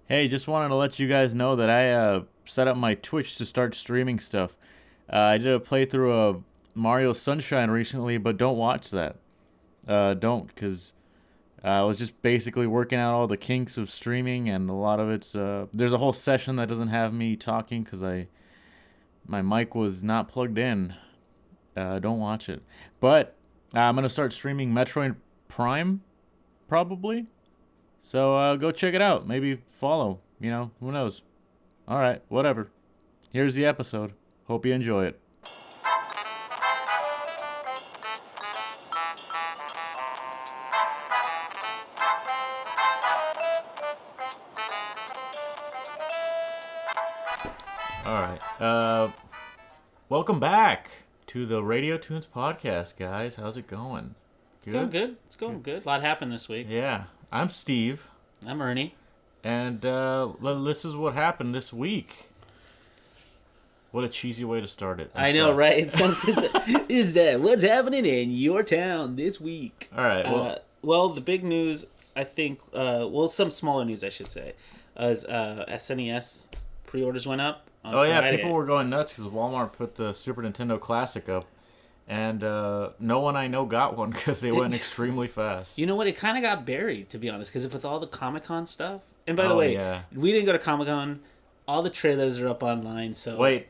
Hey, just wanted to let you guys know that I set up my Twitch to start streaming stuff. I did a playthrough of Mario Sunshine recently, but don't watch that. Don't, because I was just basically working out all the kinks of streaming, and a lot of it's there's a whole session that doesn't have me talking because my mic was not plugged in. Don't watch it. But I'm gonna start streaming Metroid Prime, probably. So go check it out. Maybe follow. Who knows? All right, whatever. Here's the episode. Hope you enjoy it. All right. Welcome back to the Radio Toons podcast, guys. How's it going? Good? Going good. It's going good. A lot happened this week. Yeah. I'm Steve. I'm Ernie. And this is what happened this week. What a cheesy way to start it. I know, right? It sounds, is that what's happening in your town this week? All right. Well, the big news, I think, some smaller news, I should say, is SNES pre-orders went up on Friday. People were going nuts because Walmart put the Super Nintendo Classic up. And no one I know got one because they went extremely fast. You know what? It kind of got buried, to be honest, because with all the Comic-Con stuff. And by the way, we didn't go to Comic-Con. All the trailers are up online. So wait,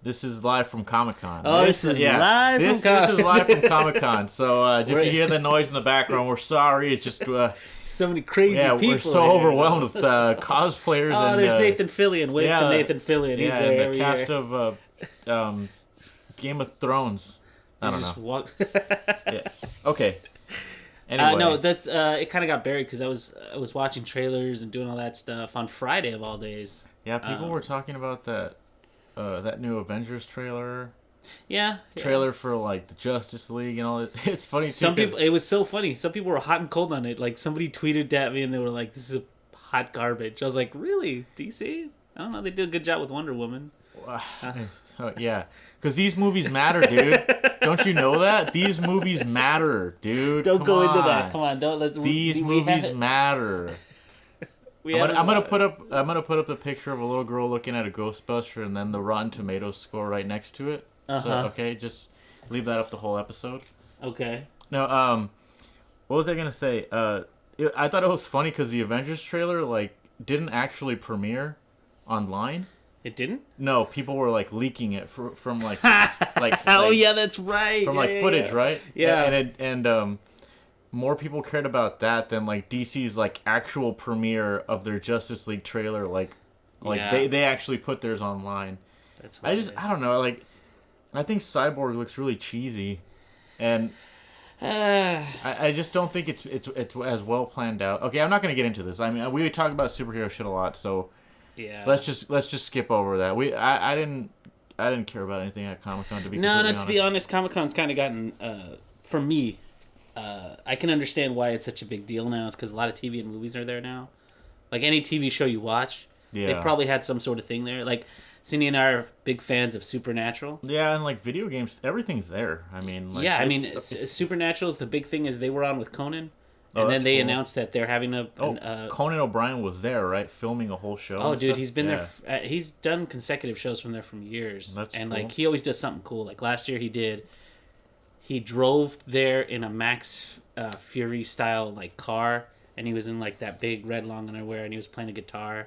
this is live from Comic-Con. Oh, this is live from Comic-Con. This is live from Comic-Con. So if you hear the noise in the background, we're sorry. It's just so many crazy people. Yeah, we're so overwhelmed with cosplayers. Oh, and there's Nathan Fillion. Wave to Nathan Fillion. He's there and the cast of Game of Thrones. I don't know. Yeah. Okay. Anyway. No, that's it. Kind of got buried because I was watching trailers and doing all that stuff on Friday of all days. Yeah, people were talking about that new Avengers trailer. Yeah. Trailer for like the Justice League and all that. It's funny. It was so funny. Some people were hot and cold on it. Like somebody tweeted at me and they were like, "This is hot garbage." I was like, "Really, DC? I don't know. They did a good job with Wonder Woman." Yeah, because these movies matter, dude. Don't you know that? These movies matter, dude. Don't go into that. Come on, don't. These movies matter. I'm gonna put up the picture of a little girl looking at a Ghostbuster, and then the Rotten Tomatoes score right next to it. So okay, just leave that up the whole episode. Okay. No, what was I gonna say? I thought it was funny because the Avengers trailer didn't actually premiere online. It didn't? No, people were leaking it from oh yeah, that's right. From footage, right? Yeah. And more people cared about that than DC's actual premiere of their Justice League trailer. They actually put theirs online. That's hilarious. I don't know. I think Cyborg looks really cheesy, and I just don't think it's as well planned out. Okay, I'm not gonna get into this. I mean, we talk about superhero shit a lot, so. Yeah. Let's just skip over that. I didn't care about anything at Comic-Con to be to be honest, Comic-Con's kind of gotten for me. I can understand why it's such a big deal now. It's because a lot of TV and movies are there now. Like any TV show you watch, they probably had some sort of thing there. Like Cindy and I are big fans of Supernatural. Yeah, and video games, everything there. I mean, Supernatural is the big thing. Is they were on with Conan. And then they announced that they're having Conan O'Brien was there, right? Filming a whole show. Oh, dude, he's been there. He's done consecutive shows from there for years. That's and cool. He always does something cool. Like last year, he drove there in a Max Fury style car, and he was in that big red long underwear, and he was playing a guitar.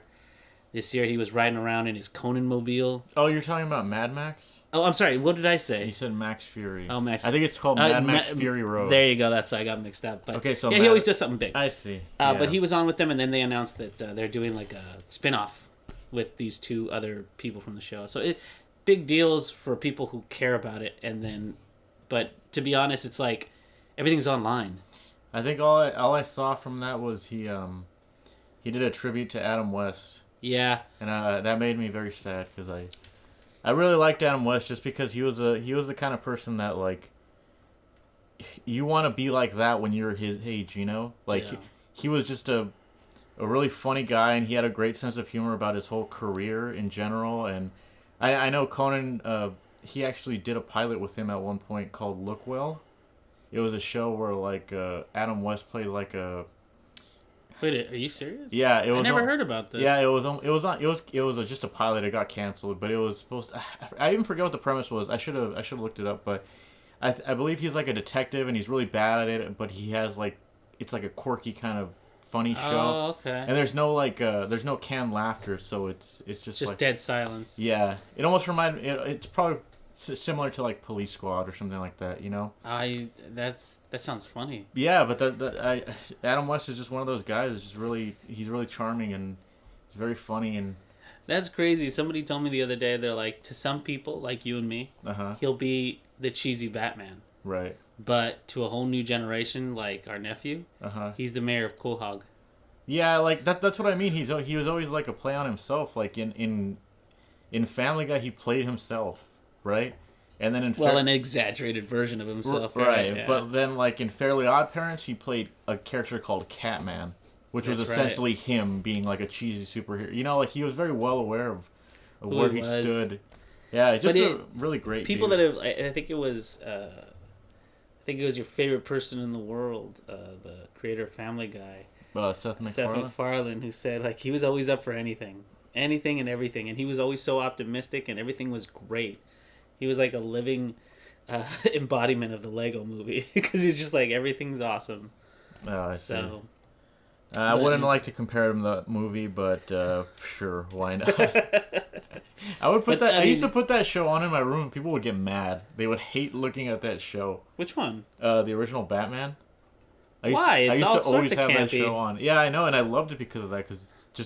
This year, he was riding around in his Conan mobile. Oh, you're talking about Mad Max? Oh, I'm sorry. What did I say? You said Max Fury. Oh, Max. I think it's called Mad Max Fury Road. There you go. That's why I got mixed up. But okay, so he always does something big. I see. But he was on with them, and then they announced that they're doing a spin-off with these two other people from the show. So big deals for people who care about it. But to be honest, it's everything's online. I think all I saw from that was he did a tribute to Adam West. Yeah, and that made me very sad because I really liked Adam West just because he was the kind of person that you want to be like that when you're his age, you know? He was just a really funny guy, and he had a great sense of humor about his whole career in general. And I know Conan, he actually did a pilot with him at one point called Look Well. It was a show where Adam West played Wait, are you serious? Yeah, it was. I never heard about this. Yeah, it was. It was just a pilot. It got canceled, but it was supposed. I even forget what the premise was. I should have looked it up, but I believe he's like a detective and he's really bad at it. But he has like, it's like a quirky kind of funny show. Oh, okay. And there's no like there's no canned laughter, so it's just like, dead silence. Yeah, it almost reminded. It's probably similar to like Police Squad or something like that, you know. That sounds funny. Yeah, but Adam West is just one of those guys. He's really charming and he's very funny and. That's crazy. Somebody told me the other day, they're like, to some people like you and me, he'll be the cheesy Batman. Right. But to a whole new generation, like our nephew, he's the mayor of Quahog. Yeah, like that's what I mean. He was always like a play on himself. Like in Family Guy, he played himself, right? And then an exaggerated version of himself, right? Yeah. But then, like in Fairly Odd Parents, he played a character called Catman, which was essentially him being like a cheesy superhero. You know, like he was very well aware of where he stood. Yeah, just a really great. People that have, I think it was your favorite person in the world, the creator of Family Guy. Seth MacFarlane, who said like he was always up for anything and everything, and he was always so optimistic, and everything was great. He was like a living embodiment of the Lego Movie because he's just like everything's awesome. Oh, I see. I wouldn't like to compare him to the movie, but sure, why not? I would put I used to put that show on in my room. People would get mad. They would hate looking at that show. Which one? The original Batman. Why? I used to always have campy. that show on. Yeah, I know, and I loved it because of that.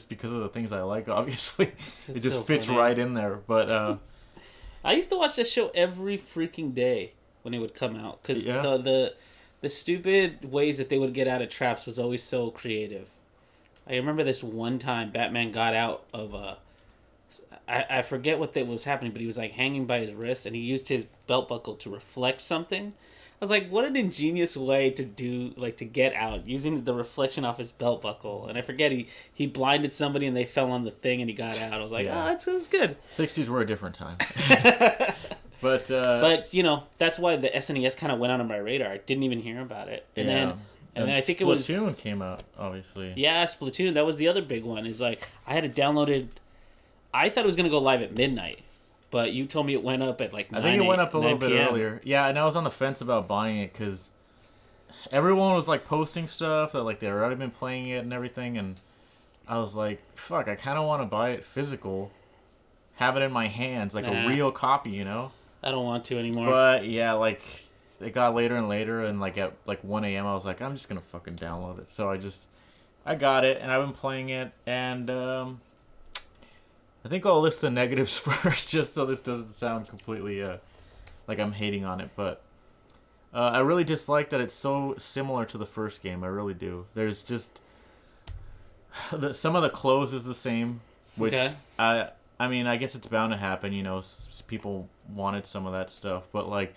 Because of the things I like, obviously, it just fits right in there. But I used to watch that show every freaking day when it would come out because the stupid ways that they would get out of traps was always so creative. I remember this one time Batman got out of I forget what was happening, but he was like hanging by his wrist and he used his belt buckle to reflect something. I was like, what an ingenious way to do, like, to get out, using the reflection off his belt buckle. And I forget, he blinded somebody and they fell on the thing and he got out. I was like, that's good. 60s were a different time. But, you know, that's why the SNES kind of went under my radar. I didn't even hear about it. And then I think it was... Splatoon came out, obviously. Yeah, Splatoon, that was the other big one. Is like, I had it downloaded... I thought it was going to go live at midnight. But you told me it went up at like 9 I think it went up a little bit PM. earlier. Yeah, and I was on the fence about buying it because everyone was like posting stuff that like they'd already been playing it and everything, and I was like, fuck, I kind of want to buy it physical, have it in my hands, like a real copy, you know? I don't want to anymore. But yeah, like it got later and later, and like at like 1 a.m. I was like, I'm just gonna fucking download it. So I got it, and I've been playing it, and I think I'll list the negatives first, just so this doesn't sound completely like I'm hating on it. But I really dislike that it's so similar to the first game. I really do. There's just some of the clothes is the same, which I mean, I guess it's bound to happen. You know, people wanted some of that stuff, but like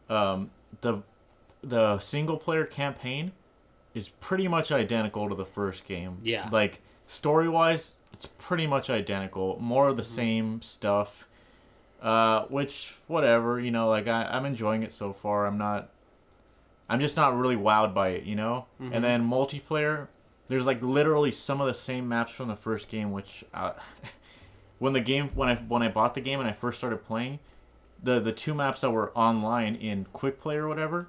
the single player campaign is pretty much identical to the first game. Yeah. Like story wise, it's pretty much identical. More of the same stuff. Which whatever, you know, like I'm enjoying it so far. I'm just not really wowed by it, you know? And then multiplayer, there's like literally some of the same maps from the first game, which when I bought the game and I first started playing, the two maps that were online in quick play or whatever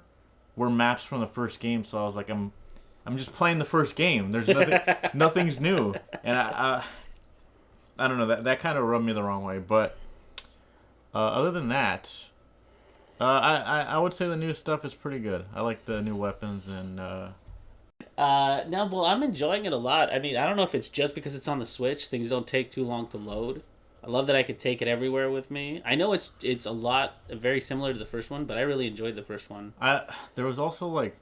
were maps from the first game, so I was like, I'm just playing the first game. There's nothing's new. And I don't know, that kind of rubbed me the wrong way, but other than that, I would say the new stuff is pretty good. I like the new weapons and no, well, I'm enjoying it a lot. I mean, I don't know if it's just because it's on the Switch. Things don't take too long to load. I love that I could take it everywhere with me. I know it's a lot very similar to the first one, but I really enjoyed the first one. There was also like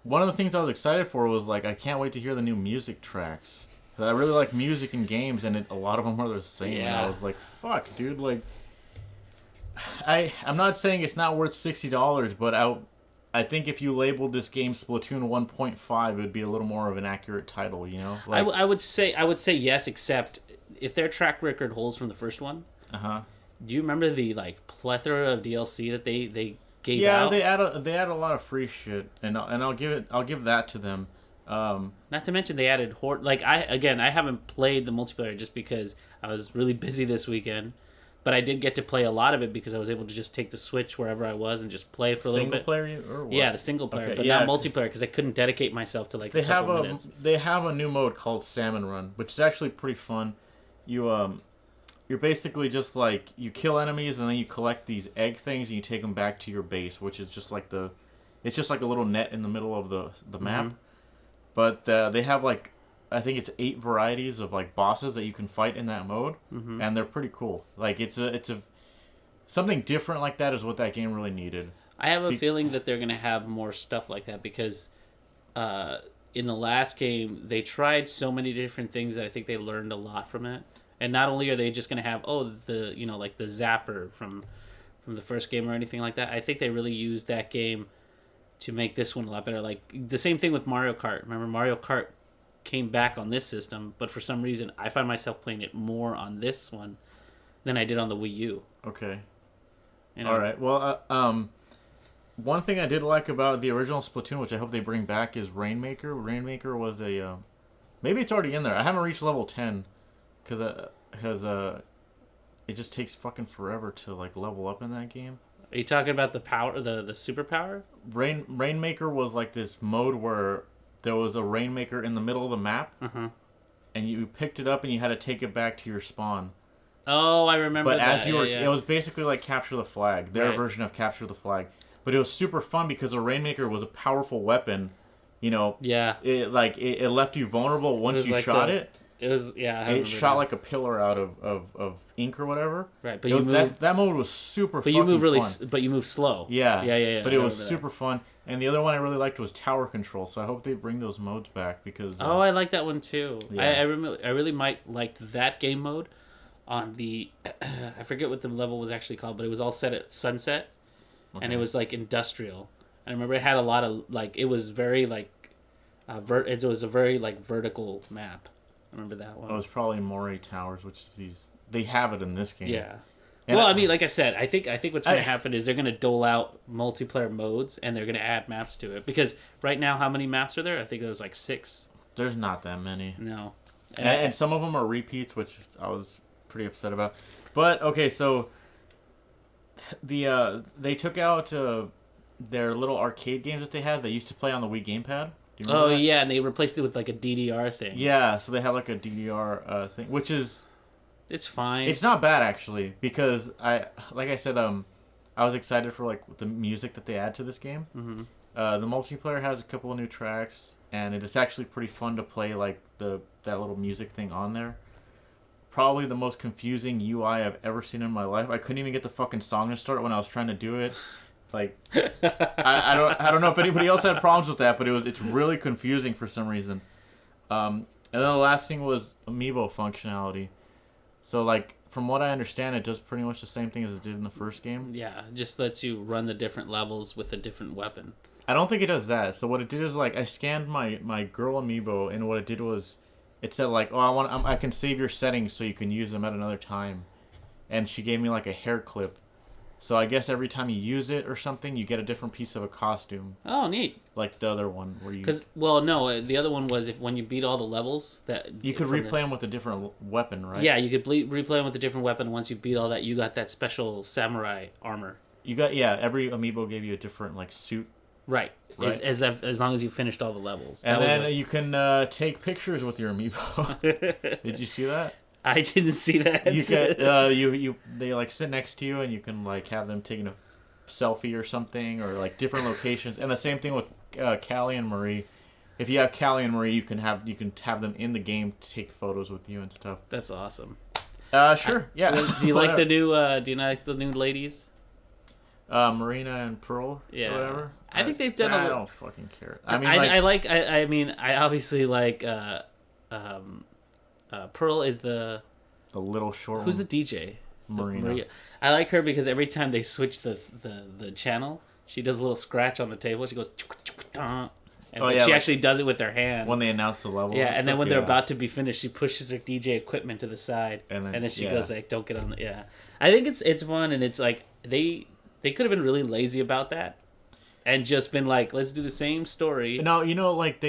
one of the things I was excited for was like I can't wait to hear the new music tracks. I really like music in games, and a lot of them are the same. Yeah. And I was like, fuck, dude, like I'm not saying it's not worth $60, but I think if you labeled this game Splatoon 1.5, it would be a little more of an accurate title, you know? Like, I would say yes, except if their track record holds from the first one. Do you remember the like plethora of DLC that they gave out? Yeah, they add a lot of free shit, and I'll give that to them. Not to mention they added horde. Like I haven't played the multiplayer just because I was really busy this weekend, but I did get to play a lot of it because I was able to just take the Switch wherever I was and just play for a little bit. Single player or what? Yeah, the single player, Okay, but not multiplayer because I couldn't dedicate myself to like a couple minutes. They have a new mode called Salmon Run, which is actually pretty fun. You're basically just like you kill enemies and then you collect these egg things and you take them back to your base, which is just like it's just like a little net in the middle of the map. Mm-hmm. But they have like I think it's 8 varieties of like bosses that you can fight in that mode, mm-hmm. and they're pretty cool. Like it's a something different like that is what that game really needed. I have a feeling that they're gonna have more stuff like that because in the last game they tried so many different things that I think they learned a lot from it. And not only are they just going to have like the zapper from the first game or anything like that, I think they really used that game to make this one a lot better. Like the same thing with Mario Kart. Remember Mario Kart came back on this system, but for some reason I find myself playing it more on this one than I did on the Wii U. Okay. All right. Well, one thing I did like about the original Splatoon, which I hope they bring back, is Rainmaker. Rainmaker was maybe it's already in there. I haven't reached level 10. Because it just takes fucking forever to like level up in that game. Are you talking about the power, the superpower? Rainmaker was like this mode where there was a Rainmaker in the middle of the map, and you picked it up and you had to take it back to your spawn. Oh, I remember. But that. as you were, it was basically like Capture the Flag, their version of Capture the Flag. But it was super fun because a Rainmaker was a powerful weapon. You know, it left you vulnerable once you shot it. It was it shot like a pillar out of ink or whatever. Right, but that mode was super. But you move slow. Yeah. But it was super fun. And the other one I really liked was Tower Control. So I hope they bring those modes back because. I like that one too. Yeah. I really might like that game mode, on the I forget what the level was actually called, but it was all set at sunset, and it was like industrial. I remember it had a lot of like it was very like, it was a very like vertical map. Remember that one? Oh, it's probably Moray Towers, which is these. They have it in this game. Yeah. And well, I mean, like I said, I think what's going to happen is they're going to dole out multiplayer modes and they're going to add maps to it. Because right now, how many maps are there? I think there's like 6. There's not that many. No. And some of them are repeats, which I was pretty upset about. But okay, so they took out their little arcade games that they had. They used to play on the Wii gamepad. Oh that? Yeah, and they replaced it with like a DDR thing. Yeah, so they have like a DDR thing, which is it's fine. It's not bad actually because I said I was excited for like the music that they add to this game. Mm-hmm. The multiplayer has a couple of new tracks, and it is actually pretty fun to play like that little music thing on there. Probably the most confusing UI I've ever seen in my life. I couldn't even get the fucking song to start when I was trying to do it. Like, I don't know if anybody else had problems with that, but it's really confusing for some reason. And then the last thing was amiibo functionality. So like from what I understand, it does pretty much the same thing as it did in the first game. Yeah, just lets you run the different levels with a different weapon. I don't think it does that. So what it did is like I scanned my girl amiibo, and what it did was it said like, oh, I can save your settings so you can use them at another time, and she gave me like a hair clip. So I guess every time you use it or something, you get a different piece of a costume. Oh, neat! Like the other one where you. The other one was when you beat all the levels that you could replay them with a different weapon, right? Yeah, you could replay them with a different weapon. Once you beat all that, you got that special samurai armor. Every amiibo gave you a different like suit. Right. As long as you finished all the levels. And then you can take pictures with your amiibo. Did you see that? I didn't see that. They like sit next to you and you can like have them taking a selfie or something, or like different locations. And the same thing with Callie and Marie. If you have Callie and Marie, you can have them in the game to take photos with you and stuff. That's awesome. Sure. Yeah. Do you like the new? Do you like the new ladies? Marina and Pearl. Yeah. Or whatever. I think they've done. I don't fucking care. I obviously like. Pearl is the little short Who's one. the DJ? Marina. I like her because every time they switch the channel, she does a little scratch on the table. She goes, and she actually does it with her hand. When they announce the level. Yeah, and then when they're about to be finished, she pushes her DJ equipment to the side. And then she goes like, don't get on the... Yeah. I think it's fun, and it's like, they could have been really lazy about that. And just been like, let's do the same story. No, like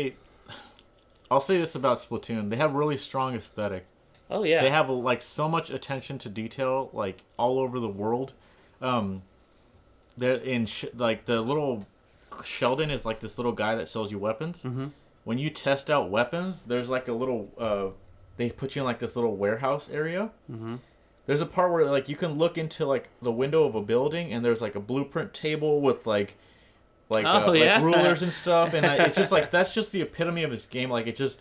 I'll say this about Splatoon: they have really strong aesthetic. Oh yeah. They have like so much attention to detail, like all over the world. They're in like the little Sheldon is like this little guy that sells you weapons. Mm-hmm. When you test out weapons, there's like a little. They put you in like this little warehouse area. Mm-hmm. There's a part where like you can look into like the window of a building, and there's like a blueprint table with like rulers and stuff, and it's just like that's just the epitome of this game. Like it just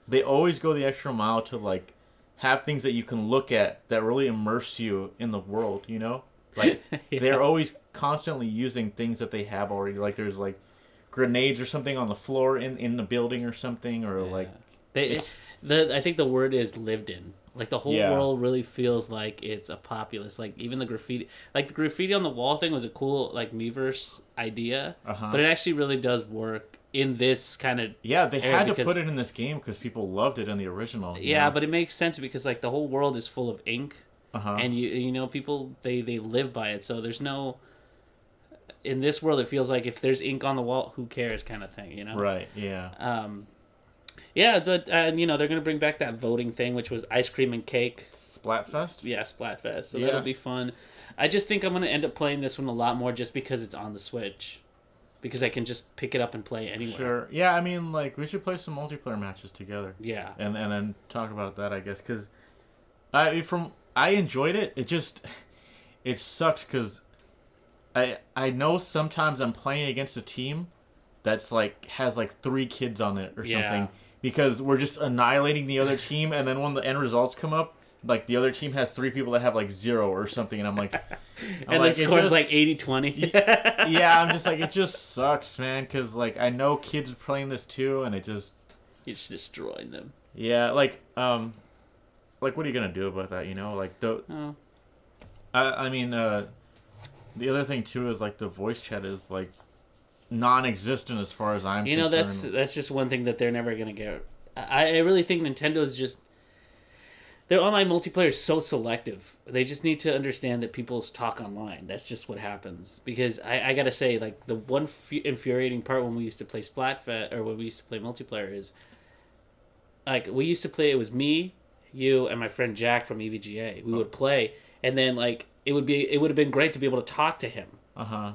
they always go the extra mile to like have things that you can look at that really immerse you in the world. You know. Like Yeah. they're always constantly using things that they have already. Like there's like grenades or something on the floor in the building or something, or like I think the word is lived in. Like the whole Yeah. world really feels like it's a populace. Like even the graffiti, like the graffiti on the wall thing was a cool like Miiverse idea, but it actually really does work in this kind of they era had to because- put it in this game because people loved it in the original. you Yeah, know? but it makes sense because like the whole world is full of ink. And you know people they live by it, so there's no in this world it feels like if there's ink on the wall, who cares kind of thing, you know. Right. Yeah. Yeah, but you know they're gonna bring back that voting thing, which was ice cream and cake. Splatfest. Yeah, Splatfest. So Yeah. that'll be fun. I just think I'm gonna end up playing this one a lot more just because it's on the Switch, because I can just pick it up and play anywhere. Sure. Yeah. I mean, like we should play some multiplayer matches together. Yeah. And then talk about that, I guess, because I enjoyed it. It sucks because I know sometimes I'm playing against a team that's like has like 3 kids on it or something because we're just annihilating the other team, and then when the end results come up, like the other team has 3 people that have like 0 or something, and I'm like, and the score's like 80-20. Yeah, I'm just like it just sucks, man, because like I know kids are playing this too, and it's destroying them. Yeah, like what are you gonna do about that? You know, like I mean, the other thing too is like the voice chat is like non-existent as far as I'm concerned. That's just one thing that they're never gonna get. I really think Nintendo's just their online multiplayer is so selective. They just need to understand that people's talk online. That's just what happens. Because I gotta say, like the one infuriating part when we used to play Splatfest or when we used to play multiplayer is like we used to play. It was me, you, and my friend Jack from EVGA. We would play, and then like it would have been great to be able to talk to him.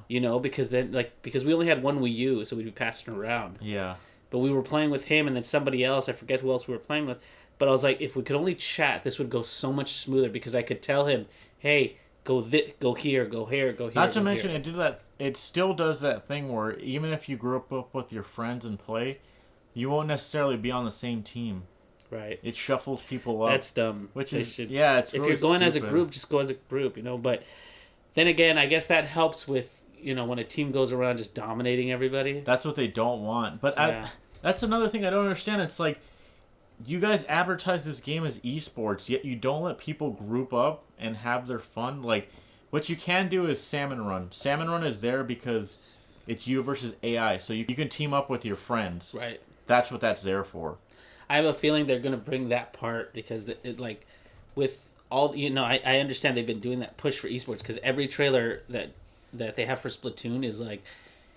You know, because we only had one Wii U, so we'd be passing around. Yeah. But we were playing with him and then somebody else. I forget who else we were playing with. But I was like, if we could only chat, this would go so much smoother because I could tell him, hey, go here, go here, go here. Not to mention, it still does that thing where even if you grew up with your friends and play, you won't necessarily be on the same team. Right. It shuffles people up. That's dumb. Which it's if really you're going as a group, just go as a group, you know. But then again, I guess that helps with, you know, when a team goes around just dominating everybody. That's what they don't want. But that's another thing I don't understand. It's like, you guys advertise this game as esports, yet you don't let people group up and have their fun. Like, what you can do is Salmon Run. Salmon Run is there because it's you versus AI, so you can team up with your friends. Right. That's what that's there for. I have a feeling they're going to bring that part because like with all, you know, I understand they've been doing that push for esports because every trailer that they have for Splatoon is like,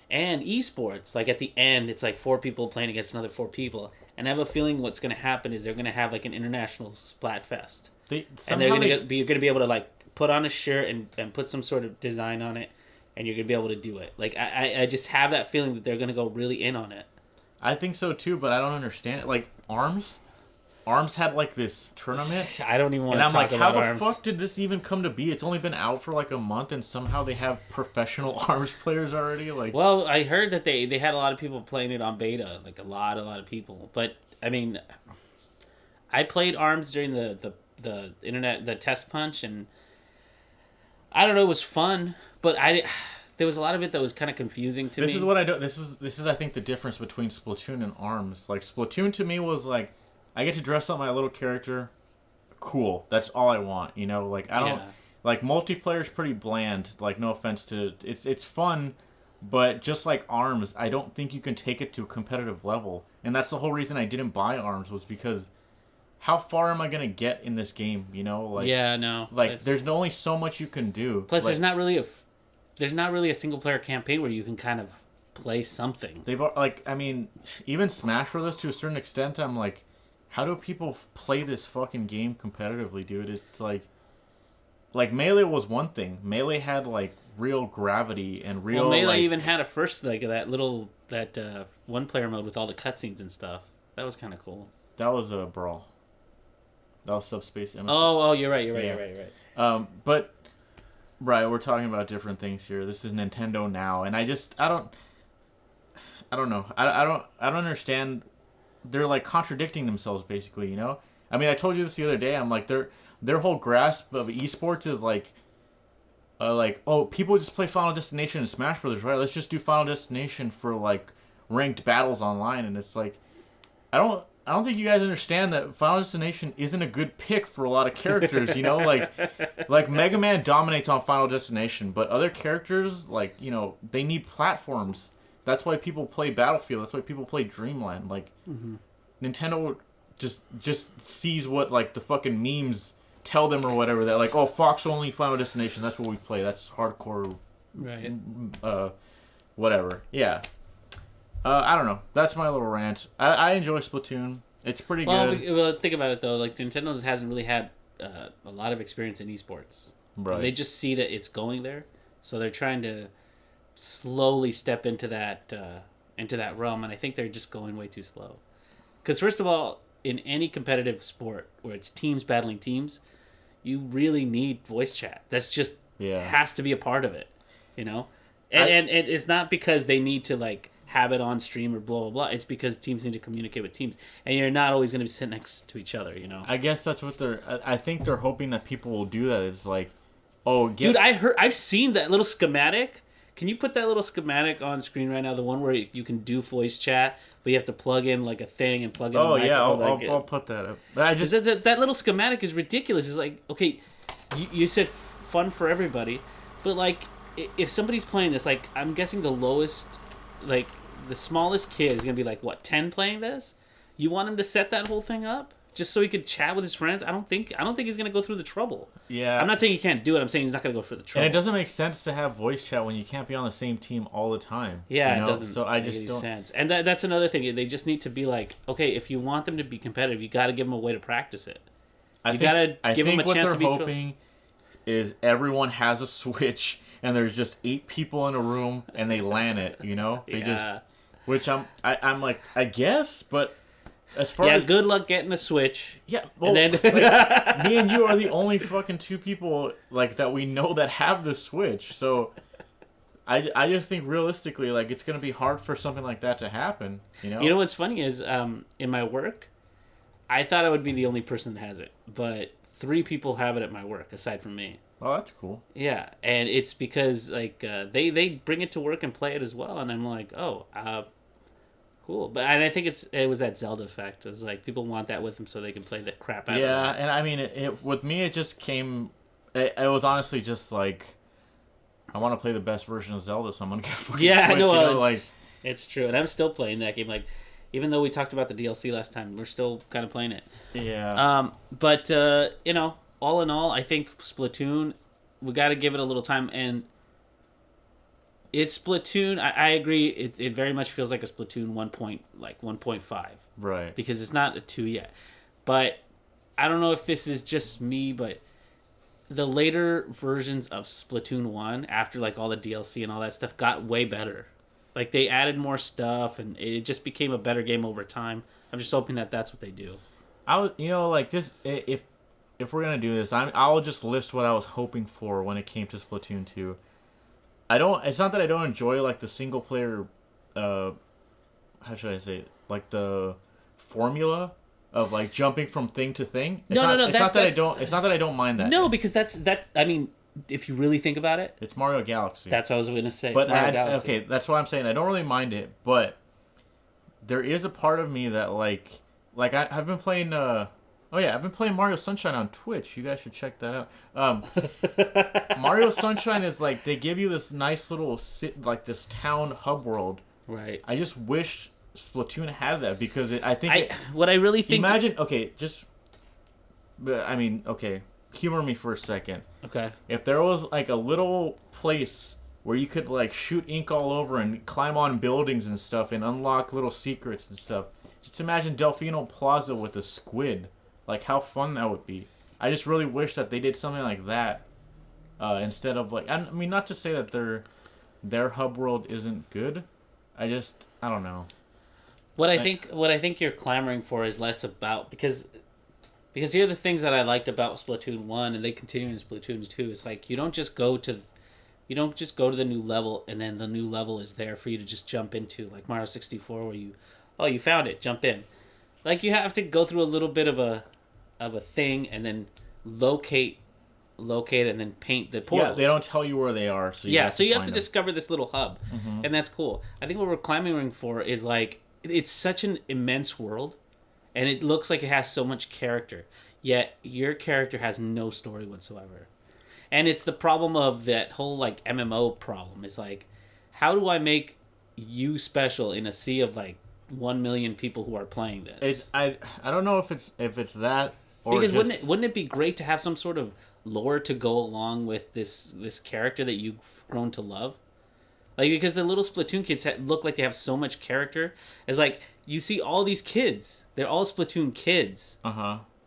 and esports, like at the end it's like 4 people playing against another 4 people, and I have a feeling what's going to happen is they're going to have like an international Splatfest, and they're going to be able to like put on a shirt and put some sort of design on it, and you're going to be able to do it. Like I just have that feeling that they're going to go really in on it. I think so too, but I don't understand it. Like Arms had like this tournament. I don't even want to talk about Arms. How the fuck did this even come to be? It's only been out for like a month, and somehow they have professional Arms players already. Like, well, I heard that they had a lot of people playing it on beta, like a lot of people. But I mean, I played Arms during the internet, the test punch, and I don't know, it was fun, but there was a lot of it that was kind of confusing to me. This is what I do. This is I think the difference between Splatoon and Arms. Like Splatoon to me was like, I get to dress up my little character. Cool. That's all I want. You know, like I don't like multiplayer's pretty bland. Like no offense to it's fun, but just like Arms, I don't think you can take it to a competitive level. And that's the whole reason I didn't buy Arms was because how far am I gonna get in this game? You know, like there's only so much you can do. Plus, there's not really a single player campaign where you can kind of play something. They've like, I mean, even Smash Brothers to a certain extent. I'm like, how do people play this fucking game competitively, dude? It's like Melee was one thing. Melee had like real gravity and real. Well, Melee like, even had a first like that one player mode with all the cutscenes and stuff. That was kind of cool. That was a brawl. That was Subspace Emissary. Oh, you're right. But right, we're talking about different things here. This is Nintendo now, and I don't know. I don't understand. They're like contradicting themselves, basically. You know. I mean, I told you this the other day. I'm like, their whole grasp of esports is like, oh, people just play Final Destination and Smash Brothers, right? Let's just do Final Destination for like ranked battles online, and it's like, I don't think you guys understand that Final Destination isn't a good pick for a lot of characters, you know? Like Mega Man dominates on Final Destination, but other characters, like, you know, they need platforms. That's why people play Battlefield. That's why people play Dreamland. Like, Nintendo just sees what, like, the fucking memes tell them or whatever. That, like, oh, Fox only Final Destination. That's what we play. That's hardcore. Right. Whatever. Yeah. I don't know. That's my little rant. I enjoy Splatoon. It's pretty good. Well, think about it though. Like Nintendo hasn't really had a lot of experience in esports. Right. They just see that it's going there, so they're trying to slowly step into that realm. And I think they're just going way too slow. Because first of all, in any competitive sport where it's teams battling teams, you really need voice chat. That's just has to be a part of it. You know, and it's not because they need to like have it on stream or blah blah blah. It's because teams need to communicate with teams, and you're not always going to sit next to each other. You know. I guess that's what I think they're hoping that people will do that. It's like, oh, dude, I've seen that little schematic. Can you put that little schematic on screen right now? The one where you can do voice chat, but you have to plug in like a thing and plug in. Oh a yeah, I'll put that up. But I just that little schematic is ridiculous. It's like, okay, you said fun for everybody, but like if somebody's playing this, like I'm guessing the lowest, like the smallest kid is gonna be like what 10 playing this. You want him to set that whole thing up just so he could chat with his friends? I don't think he's gonna go through the trouble. Yeah, I'm not saying he can't do it. I'm saying he's not gonna go through the trouble. And it doesn't make sense to have voice chat when you can't be on the same team all the time. Yeah, you know? It doesn't. So I make just any don't. Sense. And that's another thing. They just need to be like, okay, if you want them to be competitive, you got to give them a way to practice it. I think what they're hoping is everyone has a Switch and there's just 8 people in a room and they LAN it. You know, they just. Which I'm like, I guess, but as far as good luck getting a Switch. Yeah, well, and then like, me and you are the only fucking 2 people like that we know that have the Switch. So I just think realistically, like it's gonna be hard for something like that to happen. You know. You know what's funny is in my work, I thought I would be the only person that has it, but 3 people have it at my work aside from me. Oh, that's cool. Yeah, and it's because like they bring it to work and play it as well, and I'm like, oh, cool. But and I think it was that Zelda effect. It's like people want that with them so they can play the crap out of it. Yeah, and I mean, it with me, it just came. It was honestly just like, I want to play the best version of Zelda, so I'm gonna get a fucking Switch, I know. You know, like it's true, and I'm still playing that game. Like, even though we talked about the DLC last time, we're still kind of playing it. Yeah. But you know. All in all, I think Splatoon, we got to give it a little time. And it's Splatoon. I agree. It very much feels like a Splatoon 1.5. Right. Because it's not a 2 yet. But I don't know if this is just me, but the later versions of Splatoon 1, after like all the DLC and all that stuff, got way better. Like they added more stuff, and it just became a better game over time. I'm just hoping that that's what they do. Like this, if we're gonna do this, I'll just list what I was hoping for when it came to Splatoon 2. It's not that I don't enjoy like the single player, how should I say it? Like the formula of like jumping from thing to thing. It's not that I don't mind that. No, because that's. I mean, if you really think about it, it's Mario Galaxy. That's what I was gonna say. But okay, that's why I'm saying I don't really mind it, but there is a part of me that like I've been playing. I've been playing Mario Sunshine on Twitch. You guys should check that out. Mario Sunshine is like, they give you this nice little, this town hub world. Right. I just wish Splatoon had that because what I really think... Imagine, humor me for a second. Okay. If there was like a little place where you could like shoot ink all over and climb on buildings and stuff and unlock little secrets and stuff. Just imagine Delfino Plaza with a squid. Like how fun that would be. I just really wish that they did something like that instead of like. I mean, not to say that their hub world isn't good. I don't know. What I think you're clamoring for is less about because here are the things that I liked about Splatoon 1 and they continue in Splatoon 2. It's like you don't just go to the new level and then the new level is there for you to just jump into, like Mario 64 where you found it, jump in. Like you have to go through a little bit of a thing and then locate and then paint the portals. Yeah, they don't tell you where they are, so you have to discover this little hub. Mm-hmm. And that's cool. I think what we're clamoring for is like it's such an immense world and it looks like it has so much character, yet your character has no story whatsoever. And it's the problem of that whole like MMO problem. It's like, how do I make you special in a sea of like 1 million people who are playing this? I don't know if it's that or because just... wouldn't it be great to have some sort of lore to go along with this character that you've grown to love? Like because the little Splatoon kids look like they have so much character. It's like you see all these kids, they're all Splatoon kids.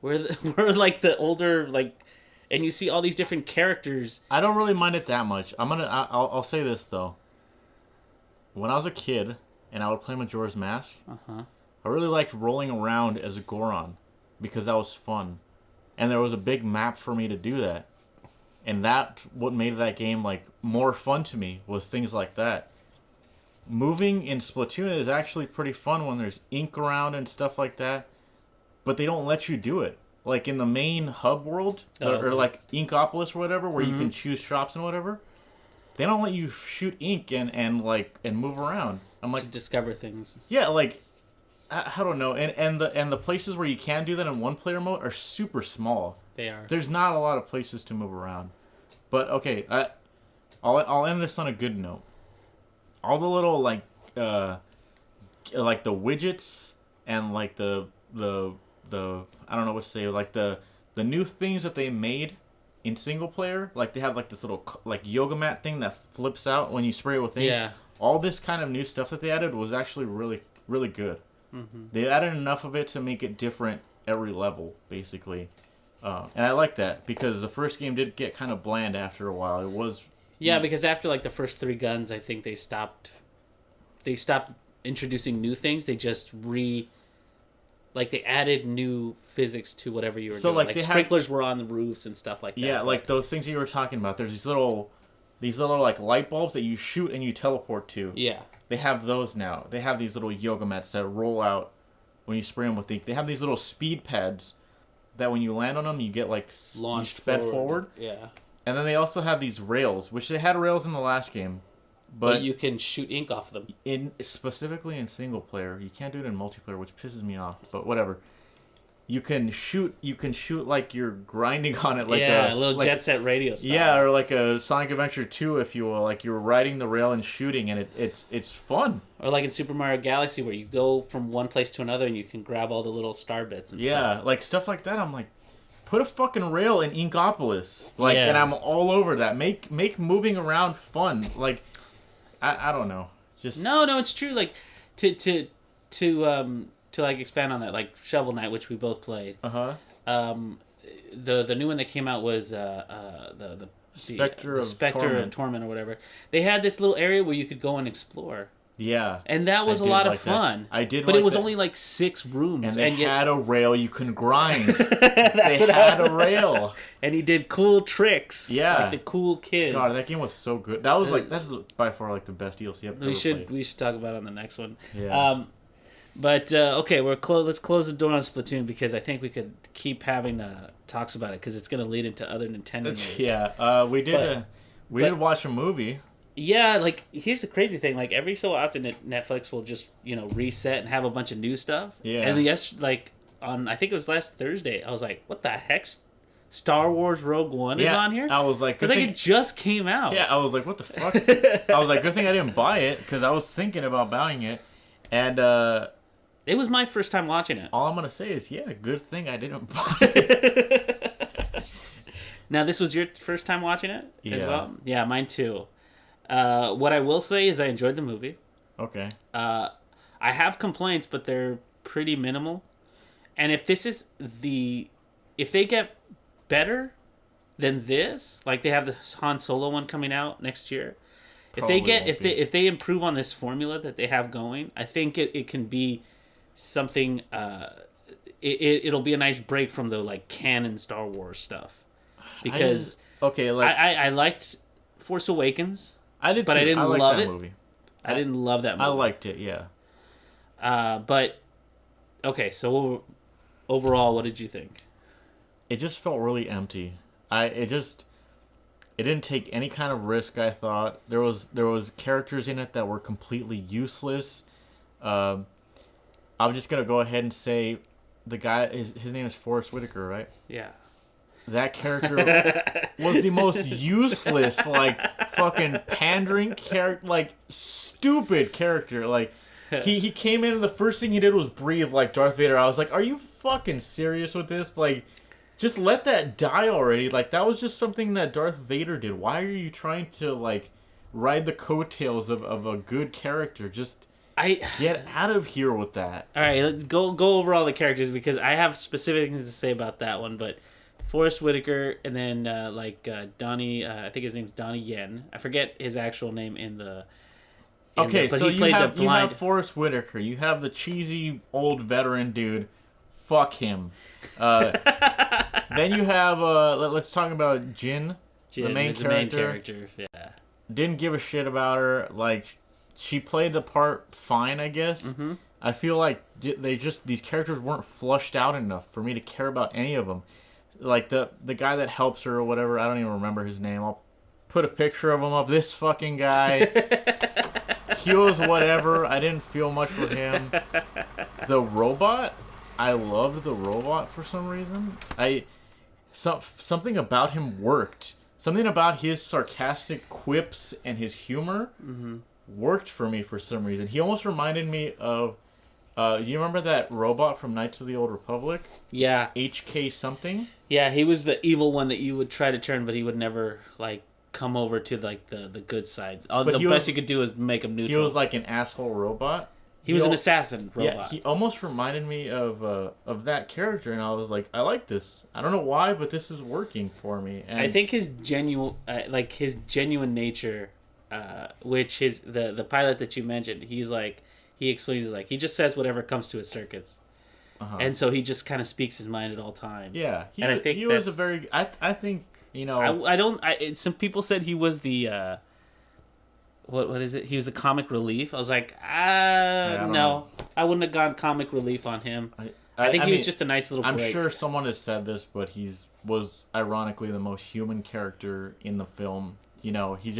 We're like the older like. And you see all these different characters. I don't really mind it that much. I'll say this though. When I was a kid and I would play Majora's Mask, I really liked rolling around as a Goron because that was fun, and there was a big map for me to do that, and that what made that game like more fun to me was things like that. Moving in Splatoon is actually pretty fun when there's ink around and stuff like that, but they don't let you do it. Like in the main hub world, or like Inkopolis or whatever, where you can choose shops and whatever, they don't let you shoot ink and move around. I'm like to discover things. Yeah, like I don't know, and the places where you can do that in one player mode are super small. They are. There's not a lot of places to move around, but okay, I'll end this on a good note. All the little like the widgets and like the I don't know what to say, like the new things that they made in single player, like they have like this little like yoga mat thing that flips out when you spray it with ink. Yeah. All this kind of new stuff that they added was actually really, really good. Mm-hmm. They added enough of it to make it different every level, basically. And I like that because the first game did get kind of bland after a while. It was... Yeah, because after like the first 3 guns, I think they stopped introducing new things. They just they added new physics to whatever you were doing. Like sprinklers were on the roofs and stuff like that. Yeah, like those things you were talking about. There's these little like light bulbs that you shoot and you teleport to. Yeah. They have those now. They have these little yoga mats that roll out when you spray them with ink. They have these little speed pads that when you land on them, you get like launched sped forward. Yeah. And then they also have these rails, which they had rails in the last game. But you can shoot ink off of them. Specifically in single player, you can't do it in multiplayer, which pisses me off. But whatever, you can shoot like you're grinding on it, like a little Jet Set Radio style. Yeah, or like a Sonic Adventure 2, if you will. Like you're riding the rail and shooting, and it's fun. Or like in Super Mario Galaxy, where you go from one place to another and you can grab all the little star bits and stuff. Yeah, like stuff like that. I'm like, put a fucking rail in Inkopolis, and I'm all over that. Make moving around fun, like. I don't know. Just no, it's true. Like to like expand on that, like Shovel Knight, which we both played. The new one that came out was the Spectre of Torment or whatever. They had this little area where you could go and explore. Yeah, and that was a lot of fun. That. I did, but it was only like 6 rooms, and they had a rail you can grind. That's they had a rail, and he did cool tricks. Yeah, like the cool kids. God, that game was so good. That was that's by far like the best DLC I've ever played. We should talk about it on the next one. Yeah. But okay, let's close the door on Splatoon because I think we could keep having talks about it because it's going to lead into other Nintendo news. Yeah, we did watch a movie. Yeah, like here's the crazy thing. Like every so often, Netflix will just reset and have a bunch of new stuff. Yeah. And I think it was last Thursday, I was like, what the heck? Star Wars Rogue One is on here? I was like, because it just came out. Yeah, I was like, what the fuck? I was like, good thing I didn't buy it because I was thinking about buying it, and it was my first time watching it. All I'm gonna say is, good thing I didn't buy it. Now, this was your first time watching it as well? Yeah, mine too. What I will say is I enjoyed the movie. Okay. I have complaints, but they're pretty minimal. And if they get better than this, like they have the Han Solo one coming out next year, if they improve on this formula that they have going, I think it can be something. It'll be a nice break from the like canon Star Wars stuff, because I liked Force Awakens. I did, but too. I didn't love it. Movie. I didn't love that movie. I liked it, yeah. But okay, so overall, what did you think? It just felt really empty. It didn't take any kind of risk. I thought there was characters in it that were completely useless. I'm just gonna go ahead and say the guy his name is Forrest Whitaker, right? Yeah. That character was the most useless, like fucking pandering character, like stupid character. Like he came in and the first thing he did was breathe like Darth Vader. I was like, are you fucking serious with this? Like, just let that die already. Like, that was just something that Darth Vader did. Why are you trying to like ride the coattails of a good character? Just get out of here with that. All right, let's go over all the characters, because I have specific things to say about that one. But Forrest Whitaker, and then Donnie, I think his name's Donnie Yen. I forget his actual name in the. Okay, so you have Forrest Whitaker. You have the cheesy old veteran dude. Fuck him. Then you have let's talk about Jin, the main character. Yeah. Didn't give a shit about her. Like, she played the part fine, I guess. Mm-hmm. I feel like these characters weren't flushed out enough for me to care about any of them. Like the guy that helps her or whatever, I don't even remember his name. I'll put a picture of him up. This fucking guy. He was whatever. I didn't feel much for him. The robot, I loved the robot for some reason. Something about him worked. Something about his sarcastic quips and his humor worked for me for some reason. He almost reminded me of. You remember that robot from Knights of the Old Republic? Yeah. HK something? Yeah, he was the evil one that you would try to turn, but he would never like come over to like the good side. The best you could do is make him neutral. He was like an asshole robot. He was an assassin robot. Yeah, he almost reminded me of that character, and I was like, I like this. I don't know why, but this is working for me. And I think his genuine nature, which the pilot that you mentioned, he explains like he just says whatever comes to his circuits, and so he just kind of speaks his mind at all times. Yeah, I think he was a very. I think some people said he was the. What is it? He was the comic relief. I was like, no, I wouldn't have gone comic relief on him. I think he was just a nice little break. I'm sure someone has said this, but was ironically the most human character in the film. You know, he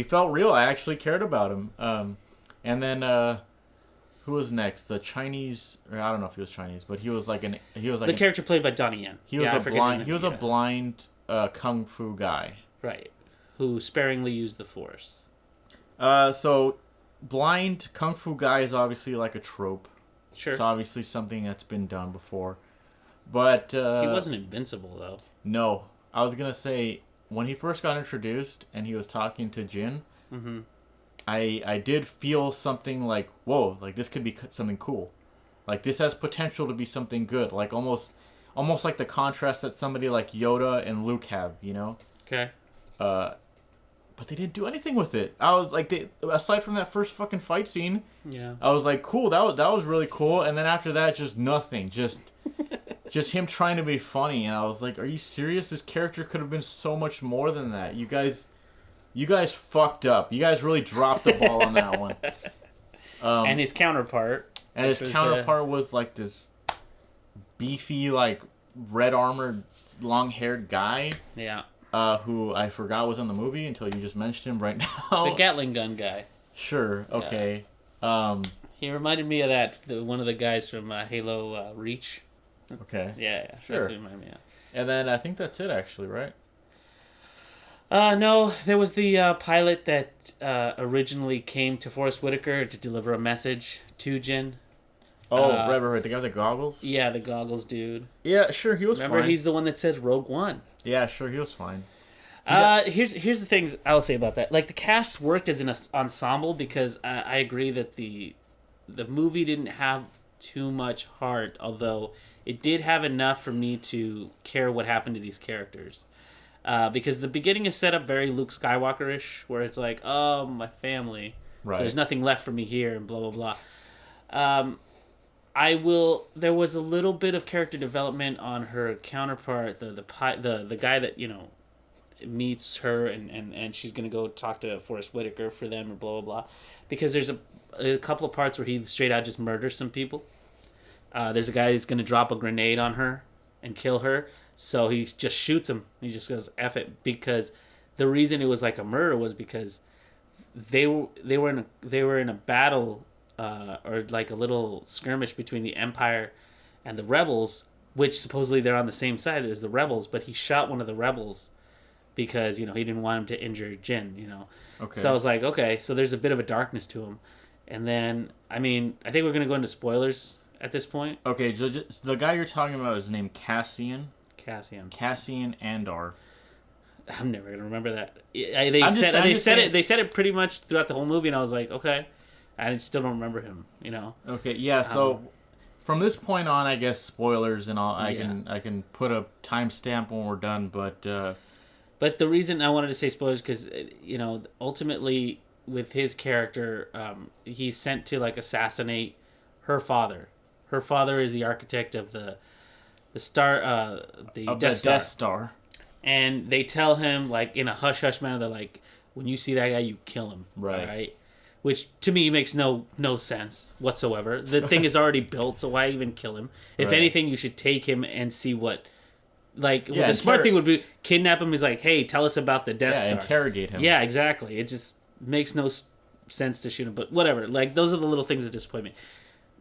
felt real. I actually cared about him. And then who was next? The Chinese, or I don't know if he was Chinese, but he was like the character played by Donnie Yen. He was a blind kung fu guy. Right. Who sparingly used the Force. So blind kung fu guy is obviously like a trope. Sure. It's obviously something that's been done before. But he wasn't invincible though. No. I was going to say when he first got introduced and he was talking to Jin, I did feel something like, whoa, like this could be something cool. Like this has potential to be something good. Like almost like the contrast that somebody like Yoda and Luke have, you know? Okay. But they didn't do anything with it. I was like, aside from that first fucking fight scene, yeah, I was like, cool, that was really cool. And then after that, just nothing, just him trying to be funny. And I was like, are you serious? This character could have been so much more than that. You guys fucked up. You guys really dropped the ball on that one. And his counterpart. Was like this beefy, like red armored, long haired guy. Yeah. Who I forgot was in the movie until you just mentioned him right now. The Gatling gun guy. Sure. Okay. He reminded me of one of the guys from Halo Reach. Okay. Yeah. Sure. That's what he reminded me of. And then I think that's it, actually, right? No, there was the pilot that originally came to Forrest Whitaker to deliver a message to Jin. Oh, right. The guy with the goggles? Yeah, the goggles dude. Yeah, sure, he was fine. Remember, he's the one that said Rogue One. Yeah, sure, he was fine. Here's the things I'll say about that. Like the cast worked as an ensemble because I agree that the movie didn't have too much heart, although it did have enough for me to care what happened to these characters. Because the beginning is set up very Luke Skywalker-ish, where it's like, oh, my family. Right. So there's nothing left for me here, and blah, blah, blah. There was a little bit of character development on her counterpart, the guy that, meets her, and she's going to go talk to Forrest Whitaker for them, or blah, blah, blah. Because there's a couple of parts where he straight out just murders some people. There's a guy who's going to drop a grenade on her and kill her. So he just shoots him. He just goes, F it. Because the reason it was like a murder was because they were in a battle, or like a little skirmish between the Empire and the rebels, which supposedly they're on the same side as the rebels, but he shot one of the rebels because, he didn't want him to injure Jin, Okay. So I was like, okay, so there's a bit of a darkness to him. And then, I think we're going to go into spoilers at this point. Okay, so the guy you're talking about is named Cassian Andor. I'm never gonna remember that. They said it pretty much throughout the whole movie, and I was like, okay. I still don't remember him. Okay, yeah. So from this point on, I guess spoilers and all. I can put a timestamp when we're done, but the reason I wanted to say spoilers because ultimately with his character, he's sent to like assassinate her father. Her father is the architect of the Death Star. And they tell him, like, in a hush-hush manner, they're like, when you see that guy, you kill him. Right? Which, to me, makes no sense whatsoever. The thing is already built, so why even kill him? If anything, you should take him and see what... Like, the smart thing would be, kidnap him. He's like, hey, tell us about the Death Star. Interrogate him. Yeah, exactly. It just makes no sense to shoot him. But whatever. Like, those are the little things that disappoint me.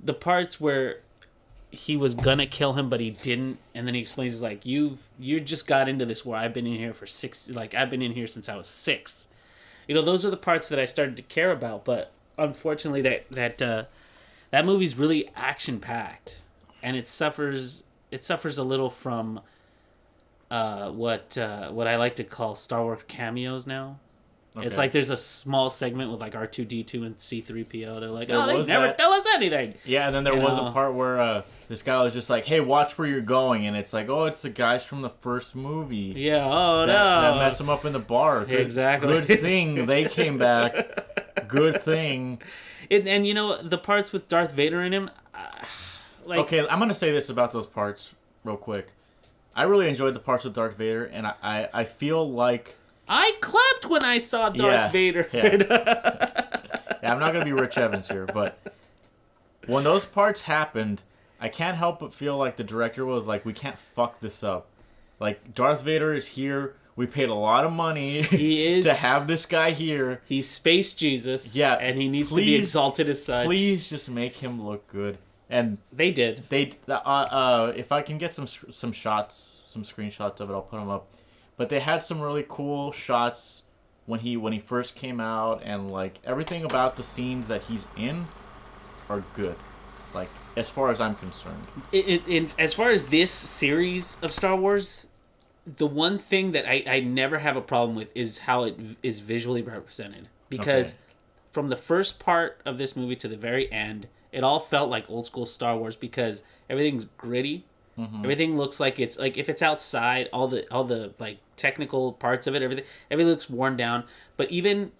The parts where... he was gonna kill him, but he didn't, and then he explains, he's like, you just got into this war. I've been in here for I've been in here since I was 6. Those are the parts that I started to care about, but unfortunately that movie's really action packed, and it suffers a little from what I like to call Star Wars cameos now. Okay. It's like there's a small segment with like R2-D2 and C-3PO. They're like, they never tell us anything. Yeah, and then there was a part where this guy was just like, hey, watch where you're going. And it's like, oh, it's the guys from the first movie. Yeah, no. That mess them up in the bar. Exactly. Good thing they came back. Good thing. And the parts with Darth Vader in him. Okay, I'm going to say this about those parts real quick. I really enjoyed the parts with Darth Vader, and I feel like... I clapped when I saw Darth Vader. Yeah. I'm not going to be Rich Evans here, but when those parts happened, I can't help but feel like the director was like, we can't fuck this up. Like, Darth Vader is here. We paid a lot of money to have this guy here. He's Space Jesus. Yeah. And he needs to be exalted as such. Please just make him look good. And they did. If I can get some shots, some screenshots of it, I'll put them up. But they had some really cool shots when he first came out, and like everything about the scenes that he's in are good. Like, as far as I'm concerned. As far as this series of Star Wars, the one thing that I never have a problem with is how it is visually represented. Because from the first part of this movie to the very end, it all felt like old school Star Wars because everything's gritty. Mm-hmm. Everything looks like it's like if it's outside, all the like technical parts of it, everything looks worn down. But even